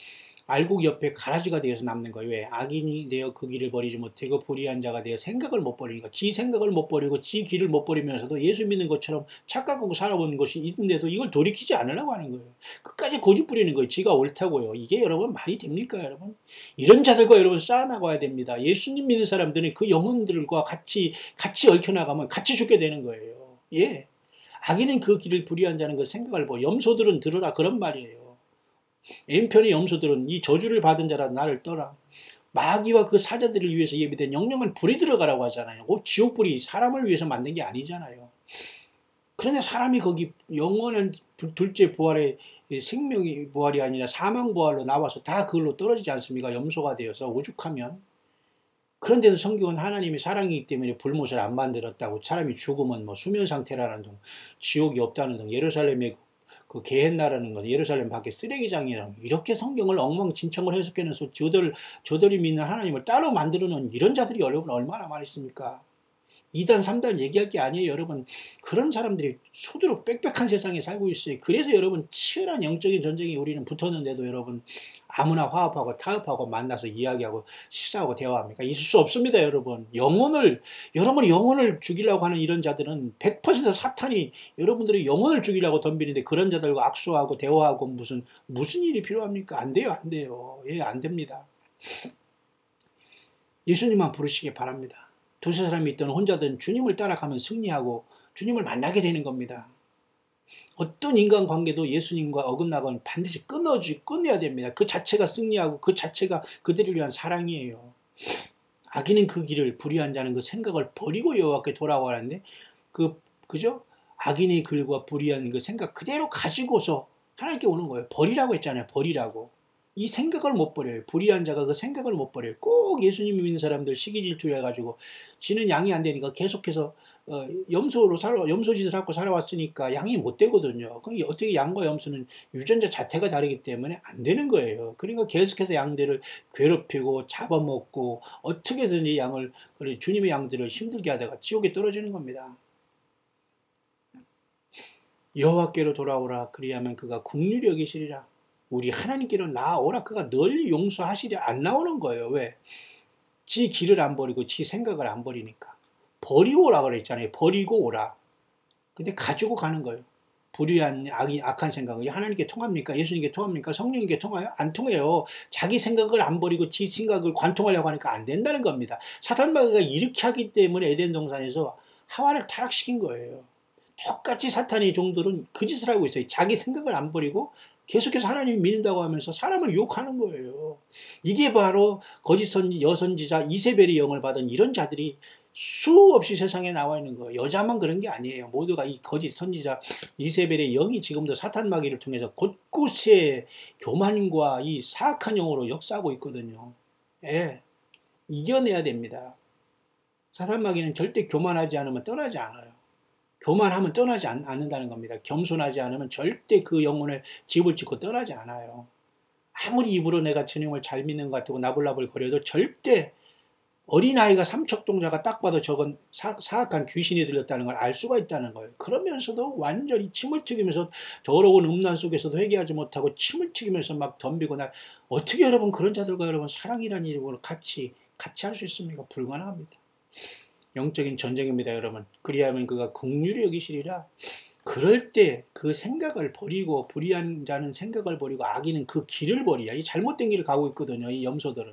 알곡 옆에 가라지가 되어서 남는 거예요. 왜? 악인이 되어 그 길을 버리지 못하고 불의한 자가 되어 생각을 못 버리니까 지 생각을 못 버리고 지 길을 못 버리면서도 예수 믿는 것처럼 착각하고 살아오는 것이 있는데도 이걸 돌이키지 않으려고 하는 거예요. 끝까지 고집 부리는 거예요. 지가 옳다고요. 이게 여러분 말이 됩니까 여러분? 이런 자들과 여러분 쌓아나가야 됩니다. 예수님 믿는 사람들은 그 영혼들과 같이 얽혀나가면 같이 죽게 되는 거예요. 예. 악인은 그 길을 불의한 자는 그 생각을 보고 염소들은 들으라 그런 말이에요. N편의 염소들은 이 저주를 받은 자라 나를 떠라. 마귀와 그 사자들을 위해서 예비된 영영은 불이 들어가라고 하잖아요. 지옥불이 사람을 위해서 만든 게 아니잖아요. 그런데 사람이 거기 영원한 둘째 부활의 생명의 부활이 아니라 사망 부활로 나와서 다 그걸로 떨어지지 않습니까? 염소가 되어서 오죽하면. 그런데도 성경은 하나님이 사랑이기 때문에 불못을 안 만들었다고, 사람이 죽으면 뭐 수면 상태라는 등, 지옥이 없다는 등, 예루살렘의 그 개했나라는 것, 예루살렘 밖에 쓰레기장이라는, 이렇게 성경을 엉망진창을 해석해내서 저들이 믿는 하나님을 따로 만들어 놓은 이런 자들이 여러분 얼마나 많이 있습니까? 2단, 3단 얘기할 게 아니에요, 여러분. 그런 사람들이 수두룩 빽빽한 세상에 살고 있어요. 그래서 여러분, 치열한 영적인 전쟁이 우리는 붙었는데도 여러분, 아무나 화합하고 타협하고 만나서 이야기하고 시사하고 대화합니까? 있을 수 없습니다, 여러분. 여러분의 영혼을 죽이려고 하는 이런 자들은 100% 사탄이 여러분들의 영혼을 죽이려고 덤비는데, 그런 자들과 악수하고 대화하고 무슨 일이 필요합니까? 안 돼요, 안 돼요. 예, 안 됩니다. 예수님만 부르시기 바랍니다. 두세 사람이 있든 혼자든 주님을 따라가면 승리하고 주님을 만나게 되는 겁니다. 어떤 인간관계도 예수님과 어긋나건 반드시 끊어야 됩니다. 그 자체가 승리하고 그 자체가 그들을 위한 사랑이에요. 악인은 그 길을, 불의한 자는 그 생각을 버리고 여호와께 돌아오라는데, 그죠? 악인의 글과 불의한 그 생각 그대로 가지고서 하나님께 오는 거예요. 버리라고 했잖아요. 버리라고. 이 생각을 못 버려요. 불의한 자가 그 생각을 못 버려요. 꼭 예수님 믿는 사람들 시기질투해가지고 지는 양이 안 되니까 계속해서 염소짓을 하고 살아왔으니까 양이 못 되거든요. 그럼 어떻게 양과 염소는 유전자 자체가 다르기 때문에 안 되는 거예요. 그러니까 계속해서 양들을 괴롭히고 잡아먹고 어떻게든지 주님의 양들을 힘들게 하다가 지옥에 떨어지는 겁니다. 여호와께로 돌아오라. 그리하면 그가 긍휼히 여기시리라. 우리 하나님께로 나아오라. 그가 널리 용서하시리. 안 나오는 거예요. 왜? 지 길을 안 버리고 지 생각을 안 버리니까. 버리고 오라고 그랬잖아요. 버리고 오라. 근데 가지고 가는 거예요. 불의한 악한 생각을 하나님께 통합니까? 예수님께 통합니까? 성령님께 통해요? 안 통해요. 자기 생각을 안 버리고 지 생각을 관통하려고 하니까 안 된다는 겁니다. 사탄마귀가 이렇게 하기 때문에 에덴 동산에서 하와를 타락시킨 거예요. 똑같이 사탄의 종들은 그 짓을 하고 있어요. 자기 생각을 안 버리고 계속해서 하나님을 믿는다고 하면서 사람을 유혹하는 거예요. 이게 바로 거짓 여선지자 이세벨의 영을 받은 이런 자들이 수없이 세상에 나와 있는 거예요. 여자만 그런 게 아니에요. 모두가 이 거짓 선지자 이세벨의 영이 지금도 사탄 마귀를 통해서 곳곳에 교만과 이 사악한 영으로 역사하고 있거든요. 예, 이겨내야 됩니다. 사탄 마귀는 절대 교만하지 않으면 떠나지 않아요. 교만하면 떠나지 않는다는 겁니다. 겸손하지 않으면 절대 그 영혼에 집을 짓고 떠나지 않아요. 아무리 입으로 내가 주님을 잘 믿는 것 같고 나불나불 거려도 절대, 어린아이가 삼척동자가 딱 봐도 저건 사악한 귀신이 들렸다는 걸 알 수가 있다는 거예요. 그러면서도 완전히 침을 튀기면서 더러운 음란 속에서도 회개하지 못하고 침을 튀기면서 막 덤비고, 어떻게 여러분 그런 자들과 여러분 사랑이라는 이름으로 같이 할 수 있습니까? 불가능합니다. 영적인 전쟁입니다, 여러분. 그리하면 그가 긍휼히 여기시리라. 그럴 때 그 생각을 버리고, 불의한 자는 생각을 버리고 악인은 그 길을 버리야. 이 잘못된 길을 가고 있거든요, 이 염소들은.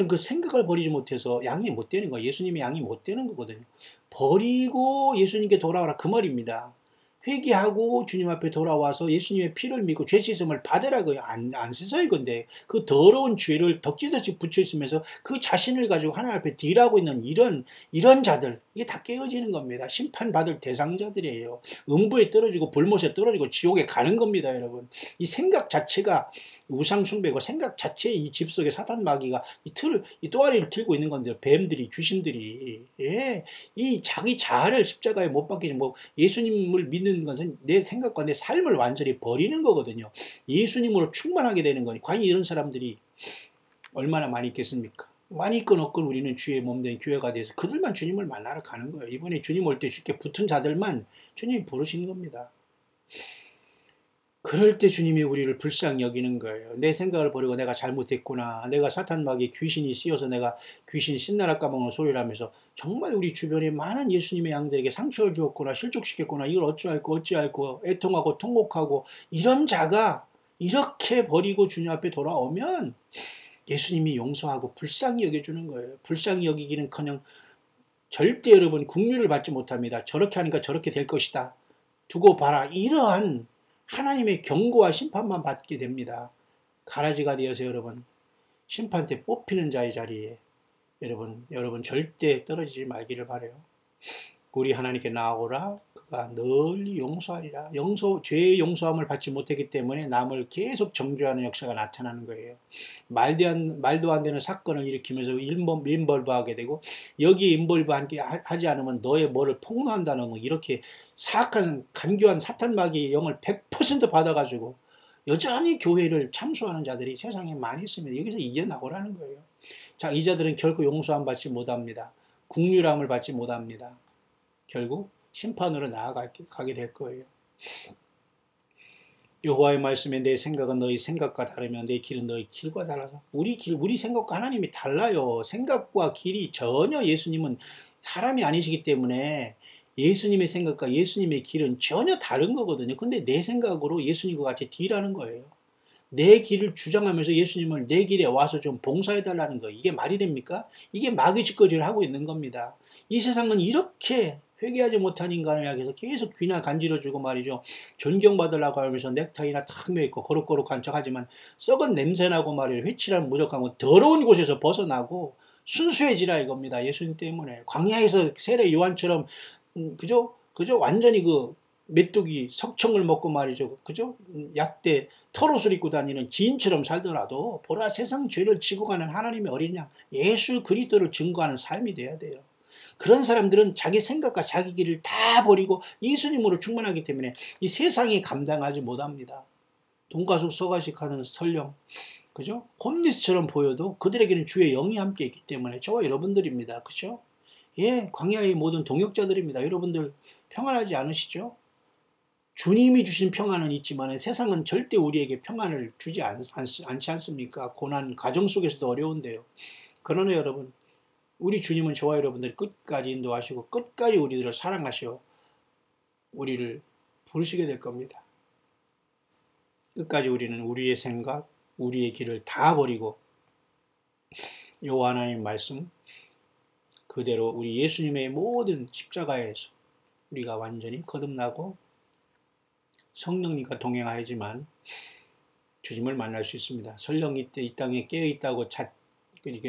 그 생각을 버리지 못해서 양이 못 되는 거예요. 예수님의 양이 못 되는 거거든요. 버리고 예수님께 돌아와라, 그 말입니다. 회개하고 주님 앞에 돌아와서 예수님의 피를 믿고 죄 씻음을 받으라고요. 안 씻어요. 근데 그 더러운 죄를 덕지덕지 붙여 있으면서 그 자신을 가지고 하나님 앞에 딜하고 있는 이런 자들, 이게 다 깨어지는 겁니다. 심판받을 대상자들이에요. 음부에 떨어지고 불못에 떨어지고 지옥에 가는 겁니다, 여러분. 이 생각 자체가 우상 숭배고, 생각 자체의 이 집 속에 사탄 마귀가 이 또아리를 들고 있는 건데, 뱀들이, 귀신들이, 예, 이 자기 자아를 십자가에 못 박히지, 예수님을 믿는 것은 내 생각과 내 삶을 완전히 버리는 거거든요. 예수님으로 충만하게 되는 거니, 과연 이런 사람들이 얼마나 많이 있겠습니까? 많이 있건 없건 우리는 주의 몸된 교회가 돼서 그들만 주님을 만나러 가는 거예요. 이번에 주님 올 때 쉽게 붙은 자들만 주님이 부르시는 겁니다. 그럴 때 주님이 우리를 불쌍히 여기는 거예요. 내 생각을 버리고 내가 잘못했구나. 내가 사탄 마귀 귀신이 씌어서 내가 귀신 신나라 까먹는 소리를 하면서 정말 우리 주변에 많은 예수님의 양들에게 상처를 주었구나, 실족시켰구나, 이걸 어찌할꼬 애통하고 통곡하고, 이런 자가 이렇게 버리고 주님 앞에 돌아오면 예수님이 용서하고 불쌍히 여겨주는 거예요. 불쌍히 여기기는커녕 절대 여러분 긍휼을 받지 못합니다. 저렇게 하니까 저렇게 될 것이다, 두고 봐라, 이러한 하나님의 경고와 심판만 받게 됩니다. 가라지가 되어서 여러분 심판 때 뽑히는 자의 자리에 여러분 절대 떨어지지 말기를 바라요. 우리 하나님께 나아오라. 그가 그가 널리 용서하리라. 죄의 용서함을 받지 못했기 때문에 남을 계속 정죄하는 역사가 나타나는 거예요. 말도 안 되는 사건을 일으키면서 인벌브하게 되고, 여기에 인벌브하지 않으면 너의 뭐를 폭로한다는 거, 이렇게 사악한 간교한 사탄 마귀의 영을 100% 받아가지고 여전히 교회를 참수하는 자들이 세상에 많이 있습니다. 여기서 이겨나오라는 거예요. 자, 이 자들은 결코 용서함 받지 못합니다. 긍휼함을 받지 못합니다. 결국 심판으로 나아가게 될 거예요. 여호와의 말씀에 내 생각은 너희 생각과 다르며 내 길은 너희 길과 달라서, 우리 생각과 하나님이 달라요. 생각과 길이 전혀, 예수님은 사람이 아니시기 때문에 예수님의 생각과 예수님의 길은 전혀 다른 거거든요. 근데 내 생각으로 예수님과 같이 딜하는 거예요. 내 길을 주장하면서 예수님을 내 길에 와서 좀 봉사해달라는 거, 이게 말이 됩니까? 이게 마귀 짓거리를 하고 있는 겁니다. 이 세상은 이렇게 회개하지 못한 인간을 향해서 계속 귀나 간지러주고 말이죠. 존경받으려고 하면서 넥타이나 탁 매있고 거룩거룩한 척하지만 썩은 냄새나고 말이죠. 회칠한 무적하고 더러운 곳에서 벗어나고 순수해지라 이겁니다. 예수님 때문에. 광야에서 세례 요한처럼 그죠 완전히 그 메뚜기 석청을 먹고 말이죠. 그죠? 약대 털옷을 입고 다니는 지인처럼 살더라도 보라 세상 죄를 지고 가는 하나님의 어린 양 예수 그리스도를 증거하는 삶이 돼야 돼요. 그런 사람들은 자기 생각과 자기 길을 다 버리고 예수님으로 충만하기 때문에 이 세상이 감당하지 못합니다. 돈가스 서가식 하는 설령, 그죠? 홈리스처럼 보여도 그들에게는 주의 영이 함께 있기 때문에 저와 여러분들입니다. 그죠? 예, 광야의 모든 동역자들입니다. 여러분들 평안하지 않으시죠? 주님이 주신 평안은 있지만 세상은 절대 우리에게 평안을 주지 않지 않습니까? 고난, 가정 속에서도 어려운데요. 그러나 여러분, 우리 주님은 저와 여러분들 끝까지 인도하시고 끝까지 우리들을 사랑하시어 우리를 부르시게 될 겁니다. 끝까지 우리는 우리의 생각, 우리의 길을 다 버리고 여호와 하나님의 말씀 그대로 우리 예수님의 모든 십자가에서 우리가 완전히 거듭나고 성령님과 동행하지만 주님을 만날 수 있습니다. 설령 이 땅에 깨어있다고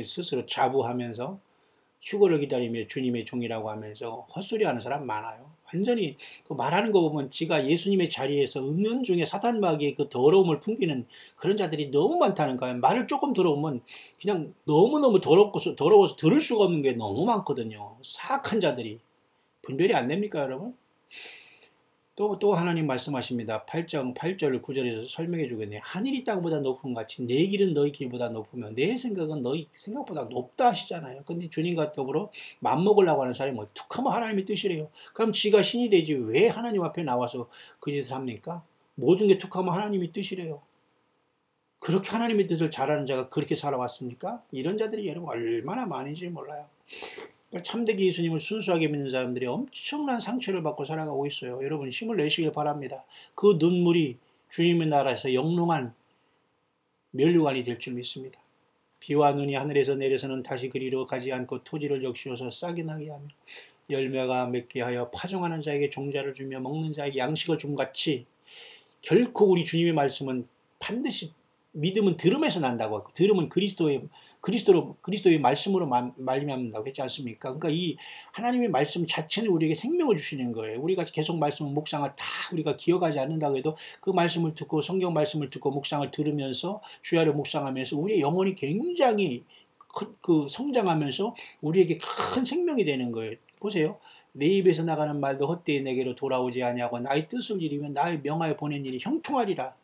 스스로 자부하면서 휴거를 기다리며 주님의 종이라고 하면서 헛소리하는 사람 많아요. 완전히 그 말하는 거 보면 지가 예수님의 자리에서 은연중에 사탄 마귀의 그 더러움을 풍기는 그런 자들이 너무 많다는 거예요. 말을 조금 들어보면 그냥 너무너무 더러워서 들을 수가 없는 게 너무 많거든요. 사악한 자들이. 분별이 안 됩니까, 여러분? 또 하나님 말씀하십니다. 8절 9절에서 설명해 주겠네요. 하늘이 땅보다 높은 같이 내 길은 너희 길보다 높으며 내 생각은 너희 생각보다 높다 하시잖아요. 근데 주님과 더불어 맘먹으려고 하는 사람이 툭 하면 하나님의 뜻이래요. 그럼 지가 신이 되지 왜 하나님 앞에 나와서 그 짓을 합니까? 모든 게 툭 하면 하나님의 뜻이래요. 그렇게 하나님의 뜻을 잘하는 자가 그렇게 살아왔습니까? 이런 자들이 여러분 얼마나 많은지 몰라요. 참되게 예수님을 순수하게 믿는 사람들이 엄청난 상처를 받고 살아가고 있어요. 여러분 힘을 내시길 바랍니다. 그 눈물이 주님의 나라에서 영롱한 면류관이 될 줄 믿습니다. 비와 눈이 하늘에서 내려서는 다시 그리로 가지 않고 토지를 적시어서 싹이 나게 하며 열매가 맺게 하여 파종하는 자에게 종자를 주며 먹는 자에게 양식을 줌같이 결코 우리 주님의 말씀은 반드시 믿음은 들음에서 난다고 하고 들음은 그리스도의 말씀으로 말미암는다고 했지 않습니까? 그러니까 이 하나님의 말씀 자체는 우리에게 생명을 주시는 거예요. 우리가 계속 말씀 묵상을 다 우리가 기억하지 않는다고 해도 그 말씀을 듣고 성경 말씀을 듣고 묵상을 들으면서 주야로 묵상하면서 우리의 영혼이 굉장히 성장하면서 우리에게 큰 생명이 되는 거예요. 보세요. 내 입에서 나가는 말도 헛되이 내게로 돌아오지 아니하고 나의 뜻을 이루면 나의 명하여 보낸 일이 형통하리라.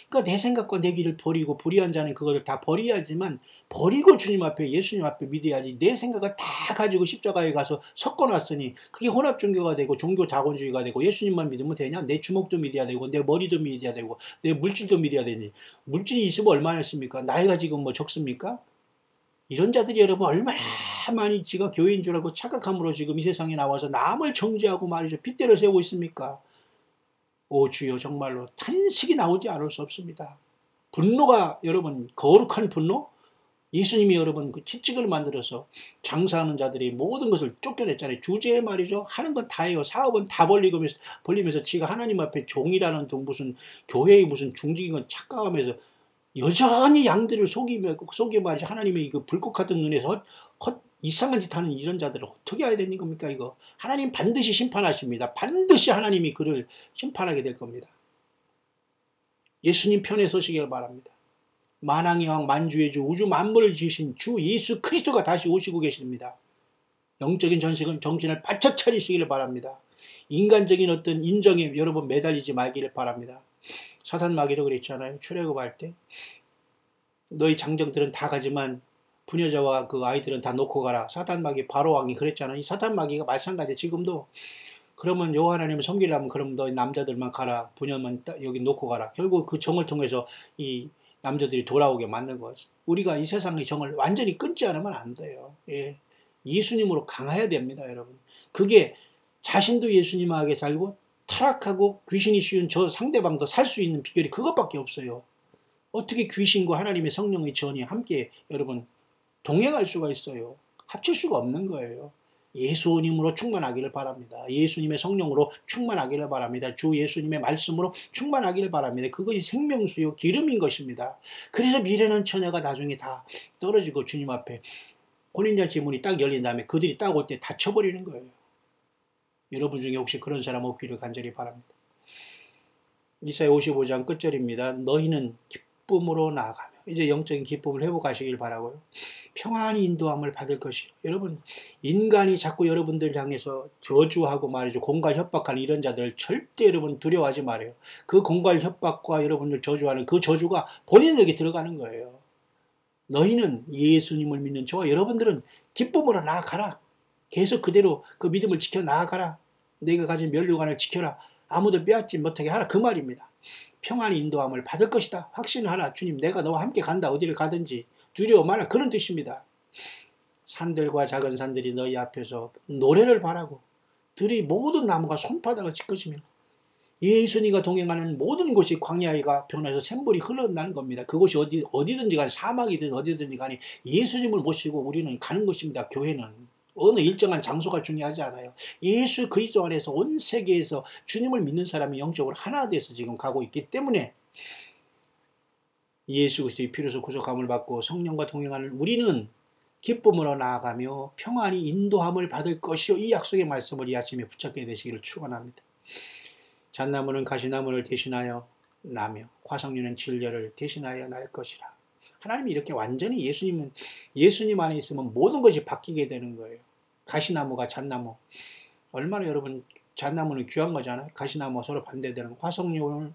그러니까 내 생각과 내 길을 버리고 불의한 자는 그것을 다 버려야지만 버리고 주님 앞에 예수님 앞에 믿어야지. 내 생각을 다 가지고 십자가에 가서 섞어놨으니 그게 혼합종교가 되고 종교 자본주의가 되고 예수님만 믿으면 되냐? 내 주먹도 믿어야 되고 내 머리도 믿어야 되고 내 물질도 믿어야 되니 물질이 있으면 얼마나 있습니까? 나이가 지금 뭐 적습니까? 이런 자들이 여러분 얼마나 많이 지가 교회인 줄 알고 착각함으로 지금 이 세상에 나와서 남을 정죄하고 말이죠. 핏대를 세우고 있습니까? 오 주여 정말로 탄식이 나오지 않을 수 없습니다. 분노가 여러분 거룩한 분노? 예수님이 여러분 그 채찍을 만들어서 장사하는 자들이 모든 것을 쫓겨냈잖아요. 주제에 말이죠. 하는 건 다 해요. 사업은 다 벌리면서 지가 하나님 앞에 종이라는 무슨 교회의 무슨 중직인 건 착각하면서 여전히 양들을 속이며 말이죠. 하나님의 그 불꽃 같은 눈에서 이상한 짓 하는 이런 자들을 어떻게 해야 되는 겁니까 이거? 하나님 반드시 심판하십니다. 반드시 하나님이 그를 심판하게 될 겁니다. 예수님 편에 서시길 바랍니다. 만왕의 왕 만주의 주 우주 만물을 지으신 주 예수 그리스도가 다시 오시고 계십니다. 영적인 정신을 바짝 차리시기를 바랍니다. 인간적인 어떤 인정에 여러분 매달리지 말기를 바랍니다. 사단 마귀도 그랬잖아요. 출애굽할 때 너희 장정들은 다 가지만 부녀자와 그 아이들은 다 놓고 가라. 사단 마귀 바로 왕이 그랬잖아요. 이 사단 마귀가 마찬가지 지금도 그러면 여호와 하나님을 섬기려면 그럼 너희 남자들만 가라. 부녀만 여기 놓고 가라. 결국 그 정을 통해서 이 남자들이 돌아오게 만든 거죠. 우리가 이 세상의 정을 완전히 끊지 않으면 안 돼요. 예. 예수님으로 강해야 됩니다, 여러분. 그게 자신도 예수님하게 살고 타락하고 귀신이 씌운 저 상대방도 살 수 있는 비결이 그것밖에 없어요. 어떻게 귀신과 하나님의 성령의 전이 함께 여러분 동행할 수가 있어요. 합칠 수가 없는 거예요. 예수님으로 충만하기를 바랍니다. 예수님의 성령으로 충만하기를 바랍니다. 주 예수님의 말씀으로 충만하기를 바랍니다. 그것이 생명수요 기름인 것입니다. 그래서 미련한 처녀가 나중에 다 떨어지고 주님 앞에 혼인잔치 문이 딱 열린 다음에 그들이 딱 올 때 닫혀버리는 거예요. 여러분 중에 혹시 그런 사람 없기를 간절히 바랍니다. 이사야 55장 끝절입니다. 너희는 기쁨으로 나아가며 이제 영적인 기쁨을 회복하시길 바라고요. 평안히 인도함을 받을 것이요. 여러분 인간이 자꾸 여러분들 향해서 저주하고 말이죠. 공갈 협박하는 이런 자들을 절대 여러분 두려워하지 말아요. 그 공갈 협박과 여러분들 저주하는 그 저주가 본인에게 들어가는 거예요. 너희는 예수님을 믿는 저와 여러분들은 기쁨으로 나아가라. 계속 그대로 그 믿음을 지켜 나아가라. 내가 가진 면류관을 지켜라. 아무도 빼앗지 못하게 하라. 그 말입니다. 평안히 인도함을 받을 것이다. 확신하라. 주님 내가 너와 함께 간다. 어디를 가든지 두려워 마라. 그런 뜻입니다. 산들과 작은 산들이 너희 앞에서 노래를 바라고 들이 모든 나무가 손바닥을 찢것이며 예수님과 동행하는 모든 곳이 광야가 변해서 샘물이 흘러나는 겁니다. 그곳이 어디든지 간에 사막이든 어디든지 간에 예수님을 모시고 우리는 가는 것입니다. 교회는. 어느 일정한 장소가 중요하지 않아요. 예수 그리스도 안에서 온 세계에서 주님을 믿는 사람이 영적으로 하나 돼서 지금 가고 있기 때문에 예수 그리스도의 피로서 구속함을 받고 성령과 동행하는 우리는 기쁨으로 나아가며 평안히 인도함을 받을 것이요. 이 약속의 말씀을 이 아침에 붙잡게 되시기를 축원합니다. 잣나무는 가시나무를 대신하여 나며 화석류는 진려를 대신하여 날 것이라. 하나님이 이렇게 완전히 예수님 안에 있으면 모든 것이 바뀌게 되는 거예요. 가시나무가 잣나무. 얼마나 여러분 잣나무는 귀한 거잖아요. 가시나무와 서로 반대되는 화석류는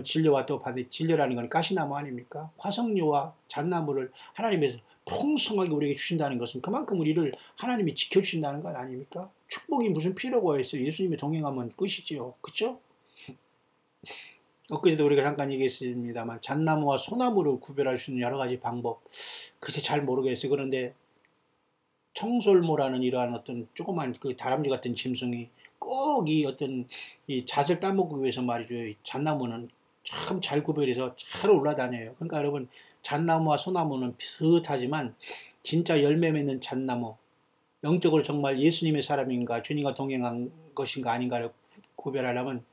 진려와 또 반대. 진려라는 건 가시나무 아닙니까? 화석류와 잣나무를 하나님께서 풍성하게 우리에게 주신다는 것은 그만큼 우리를 하나님이 지켜주신다는 것 아닙니까? 축복이 무슨 필요가 있어요. 예수님이 동행하면 끝이지요. 그렇죠? 엊그제도 우리가 잠깐 얘기했습니다만 잣나무와 소나무를 구별할 수 있는 여러 가지 방법 글쎄 잘 모르겠어요. 그런데 청솔모라는 이러한 어떤 조그만 그 다람쥐 같은 짐승이 꼭 이 어떤 이 잣을 따먹기 위해서 말이죠. 이 잣나무는 참 잘 구별해서 잘 올라다녀요. 그러니까 여러분 잣나무와 소나무는 비슷하지만 진짜 열매 맺는 잣나무 영적으로 정말 예수님의 사람인가 주님과 동행한 것인가 아닌가를 구별하려면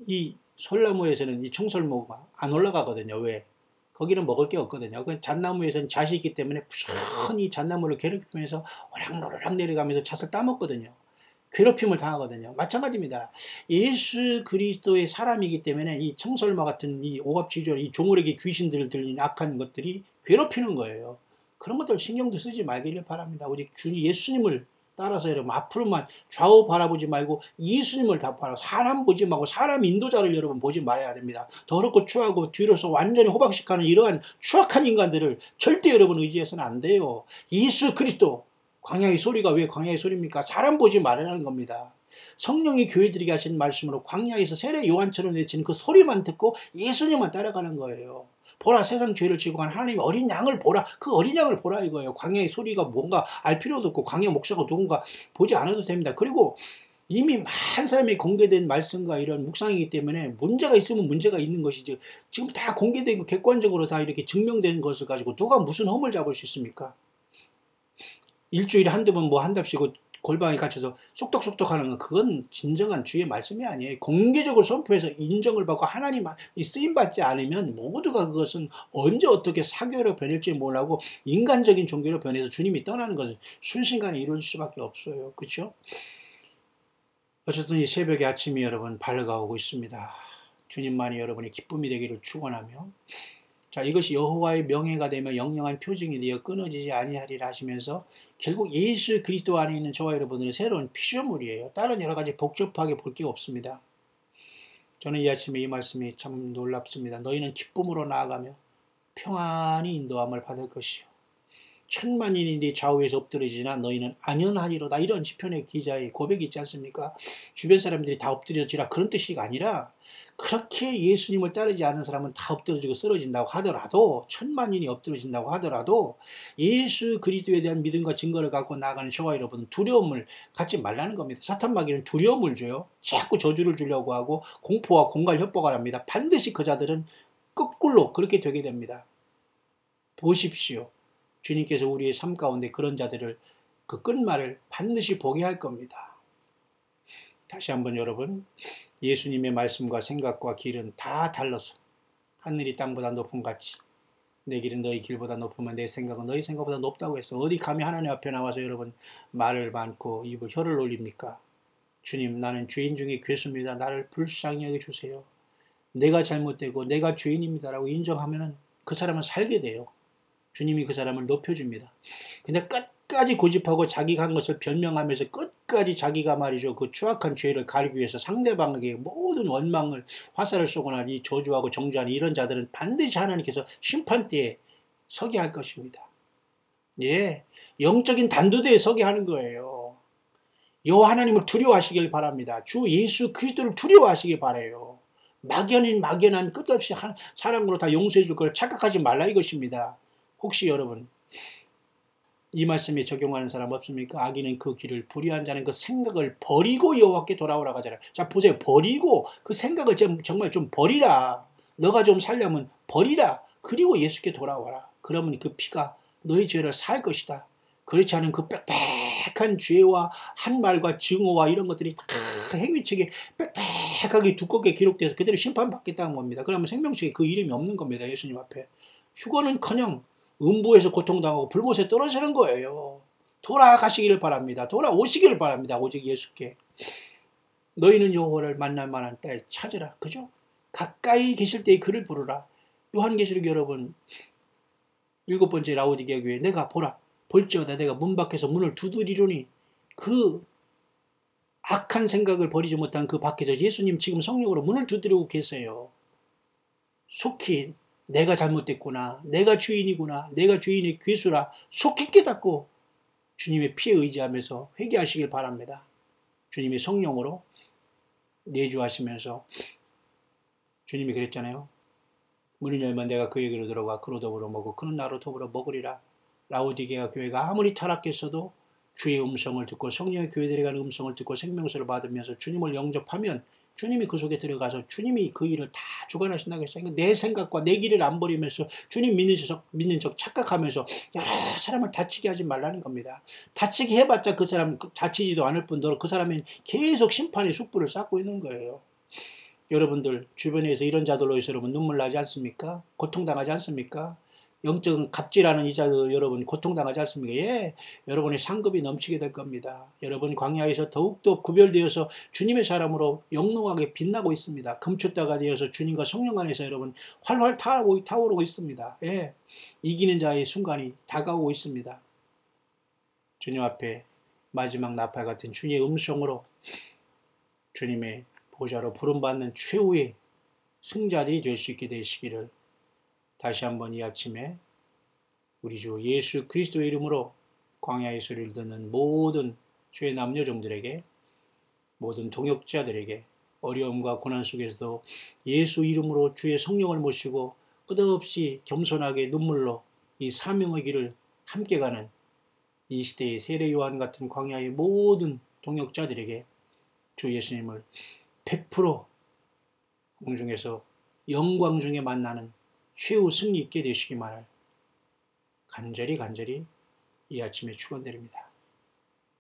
이 솔나무에서는 이 청설모가 안 올라가거든요. 왜? 거기는 먹을 게 없거든요. 그 잣나무에서는 잣이 있기 때문에 부지런히 잣나무를 괴롭히면서 오락노락 내려가면서 잣을 따먹거든요. 괴롭힘을 당하거든요. 마찬가지입니다. 예수 그리스도의 사람이기 때문에 이 청설모 같은 이 오합지졸, 이 조물에게 귀신들을 들린 악한 것들이 괴롭히는 거예요. 그런 것들 신경도 쓰지 말기를 바랍니다. 오직 예수님을 따라서 여러분 앞으로만 좌우 바라보지 말고 예수님을 다 바라고 사람 보지 말고 사람 인도자를 여러분 보지 말아야 됩니다. 더럽고 추하고 뒤로서 완전히 호박식하는 이러한 추악한 인간들을 절대 여러분 의지해서는 안 돼요. 예수 그리스도 광야의 소리가 왜 광야의 소리입니까? 사람 보지 말라는 겁니다. 성령이 교회들에게 하신 말씀으로 광야에서 세례 요한처럼 외치는 그 소리만 듣고 예수님만 따라가는 거예요. 보라 세상 죄를 지고 간 하나님의 어린 양을 보라. 그 어린 양을 보라 이거예요. 광야의 소리가 뭔가 알 필요도 없고 광야 목사가 누군가 보지 않아도 됩니다. 그리고 이미 많은 사람이 공개된 말씀과 이런 묵상이기 때문에 문제가 있으면 문제가 있는 것이지 지금 다 공개된 거 객관적으로 다 이렇게 증명된 것을 가지고 누가 무슨 험을 잡을 수 있습니까? 일주일에 한두 번 뭐 한답시고 골방에 갇혀서 쑥덕쑥덕 하는 건 그건 진정한 주의 말씀이 아니에요. 공개적으로 선포해서 인정을 받고 하나님 쓰임받지 않으면 모두가 그것은 언제 어떻게 사교로 변할지 몰라고 인간적인 종교로 변해서 주님이 떠나는 것은 순식간에 이룰 수밖에 없어요. 그렇죠? 어쨌든 이 새벽의 아침이 여러분 밝아오고 있습니다. 주님만이 여러분의 기쁨이 되기를 축원하며, 자, 이것이 여호와의 명예가 되며 영영한 표징이 되어 끊어지지 아니하리라 하시면서 결국 예수 그리스도 안에 있는 저와 여러분들은 새로운 피조물이에요. 다른 여러 가지 복잡하게 볼 게 없습니다. 저는 이 아침에 이 말씀이 참 놀랍습니다. 너희는 기쁨으로 나아가며 평안히 인도함을 받을 것이요, 천만인이 네 좌우에서 엎드러지나 너희는 안연하리로다. 이런 시편의 기자의 고백이 있지 않습니까? 주변 사람들이 다 엎드려지라 그런 뜻이 아니라, 그렇게 예수님을 따르지 않는 사람은 다 엎드러지고 쓰러진다고 하더라도, 천만인이 엎드러진다고 하더라도 예수 그리스도에 대한 믿음과 증거를 갖고 나아가는 저와 여러분은 두려움을 갖지 말라는 겁니다. 사탄 마귀는 두려움을 줘요. 자꾸 저주를 주려고 하고 공포와 공갈 협박을 합니다. 반드시 그 자들은 거꾸로 그렇게 되게 됩니다. 보십시오. 주님께서 우리의 삶 가운데 그런 자들을, 그 끝말을 반드시 보게 할 겁니다. 다시 한번 여러분, 예수님의 말씀과 생각과 길은 다 달라서 하늘이 땅보다 높음 같이 내 길은 너희 길보다 높으면 내 생각은 너희 생각보다 높다고 해서 어디 감히 하나님 앞에 나와서 여러분 말을 많고 입을 혀를 올립니까? 주님, 나는 죄인 중에 괴수입니다. 나를 불쌍히 여겨주세요. 내가 잘못되고 내가 죄인입니다라고 인정하면 그 사람은 살게 돼요. 주님이 그 사람을 높여줍니다. 근데 끝까지 고집하고 자기가 한 것을 변명하면서 끝까지 자기가 말이죠, 그 추악한 죄를 가리기 위해서 상대방에게 모든 원망을 화살을 쏘거나 이 저주하고 정죄하는 이런 자들은 반드시 하나님께서 심판대에 서게 할 것입니다. 예, 영적인 단도대에 서게 하는 거예요. 여호와 하나님을 두려워하시길 바랍니다. 주 예수 그리스도를 두려워하시길 바라요. 막연한 끝없이 사랑으로 다 용서해 줄 걸 착각하지 말라 이것입니다. 혹시 여러분 이 말씀에 적용하는 사람 없습니까? 악인은 그 길을, 불의한 자는 그 생각을 버리고 여호와께 돌아오라고 하잖아요. 자, 보세요. 버리고, 그 생각을 정말 좀 버리라. 너가 좀 살려면 버리라. 그리고 예수께 돌아와라. 그러면 그 피가 너희 죄를 살 것이다. 그렇지 않은 그 빽빽한 죄와 한 말과 증오와 이런 것들이 다 행위책에 빽빽하게 두껍게 기록돼서 그대로 심판받겠다는 겁니다. 그러면 생명책에 그 이름이 없는 겁니다. 예수님 앞에. 휴거는커녕 음부에서 고통당하고 불못에 떨어지는 거예요. 돌아가시기를 바랍니다. 돌아오시기를 바랍니다. 오직 예수께. 너희는 여호와를 만날 만한 때에 찾으라. 그죠? 가까이 계실 때에 그를 부르라. 요한계시록 여러분 7번째 라오디게아 교회, 내가 보라 볼지어다 내가 문 밖에서 문을 두드리노니, 그 악한 생각을 버리지 못한 그 밖에서 예수님 지금 성령으로 문을 두드리고 계세요. 속히 내가 잘못됐구나, 내가 죄인이구나, 내가 죄인의 괴수라 속히 깨닫고 주님의 피에 의지하면서 회개하시길 바랍니다. 주님이 성령으로 내주하시면서, 주님이 그랬잖아요. 문을 열면 내가 그에게로 들어가 그로 더불어 먹고 그는 나로 더불어 먹으리라. 라오디게아 교회가 아무리 타락했어도 주의 음성을 듣고 성령의 교회들에 가는 음성을 듣고 생명수를 받으면서 주님을 영접하면 주님이 그 속에 들어가서 주님이 그 일을 다 주관하신다고 했어요. 그러니까 내 생각과 내 길을 안 버리면서 주님 믿는 척 착각하면서 여러 사람을 다치게 하지 말라는 겁니다. 다치게 해봤자 그 사람 다치지도 않을 뿐더러 그 사람은 계속 심판의 숯불을 쌓고 있는 거예요. 여러분들 주변에서 이런 자들로 해서 여러분 눈물 나지 않습니까? 고통당하지 않습니까? 영적인 갑질하는 이 자들 여러분 고통당하지 않습니까? 예, 여러분의 상급이 넘치게 될 겁니다. 여러분 광야에서 더욱더 구별되어서 주님의 사람으로 영롱하게 빛나고 있습니다. 금춧다가 되어서 주님과 성령 안에서 여러분 활활 타오르고 있습니다. 예, 이기는 자의 순간이 다가오고 있습니다. 주님 앞에 마지막 나팔 같은 주님의 음성으로 주님의 보좌로 부름받는 최후의 승자들이 될 수 있게 되시기를 다시 한번 이 아침에 우리 주 예수 그리스도의 이름으로 광야의 소리를 듣는 모든 주의 남녀종들에게, 모든 동역자들에게 어려움과 고난 속에서도 예수 이름으로 주의 성령을 모시고 끝없이 겸손하게 눈물로 이 사명의 길을 함께 가는 이 시대의 세례 요한 같은 광야의 모든 동역자들에게 주 예수님을 100% 공중에서 영광 중에 만나는 최후 승리 있게 되시기만을 간절히 이 아침에 축원드립니다.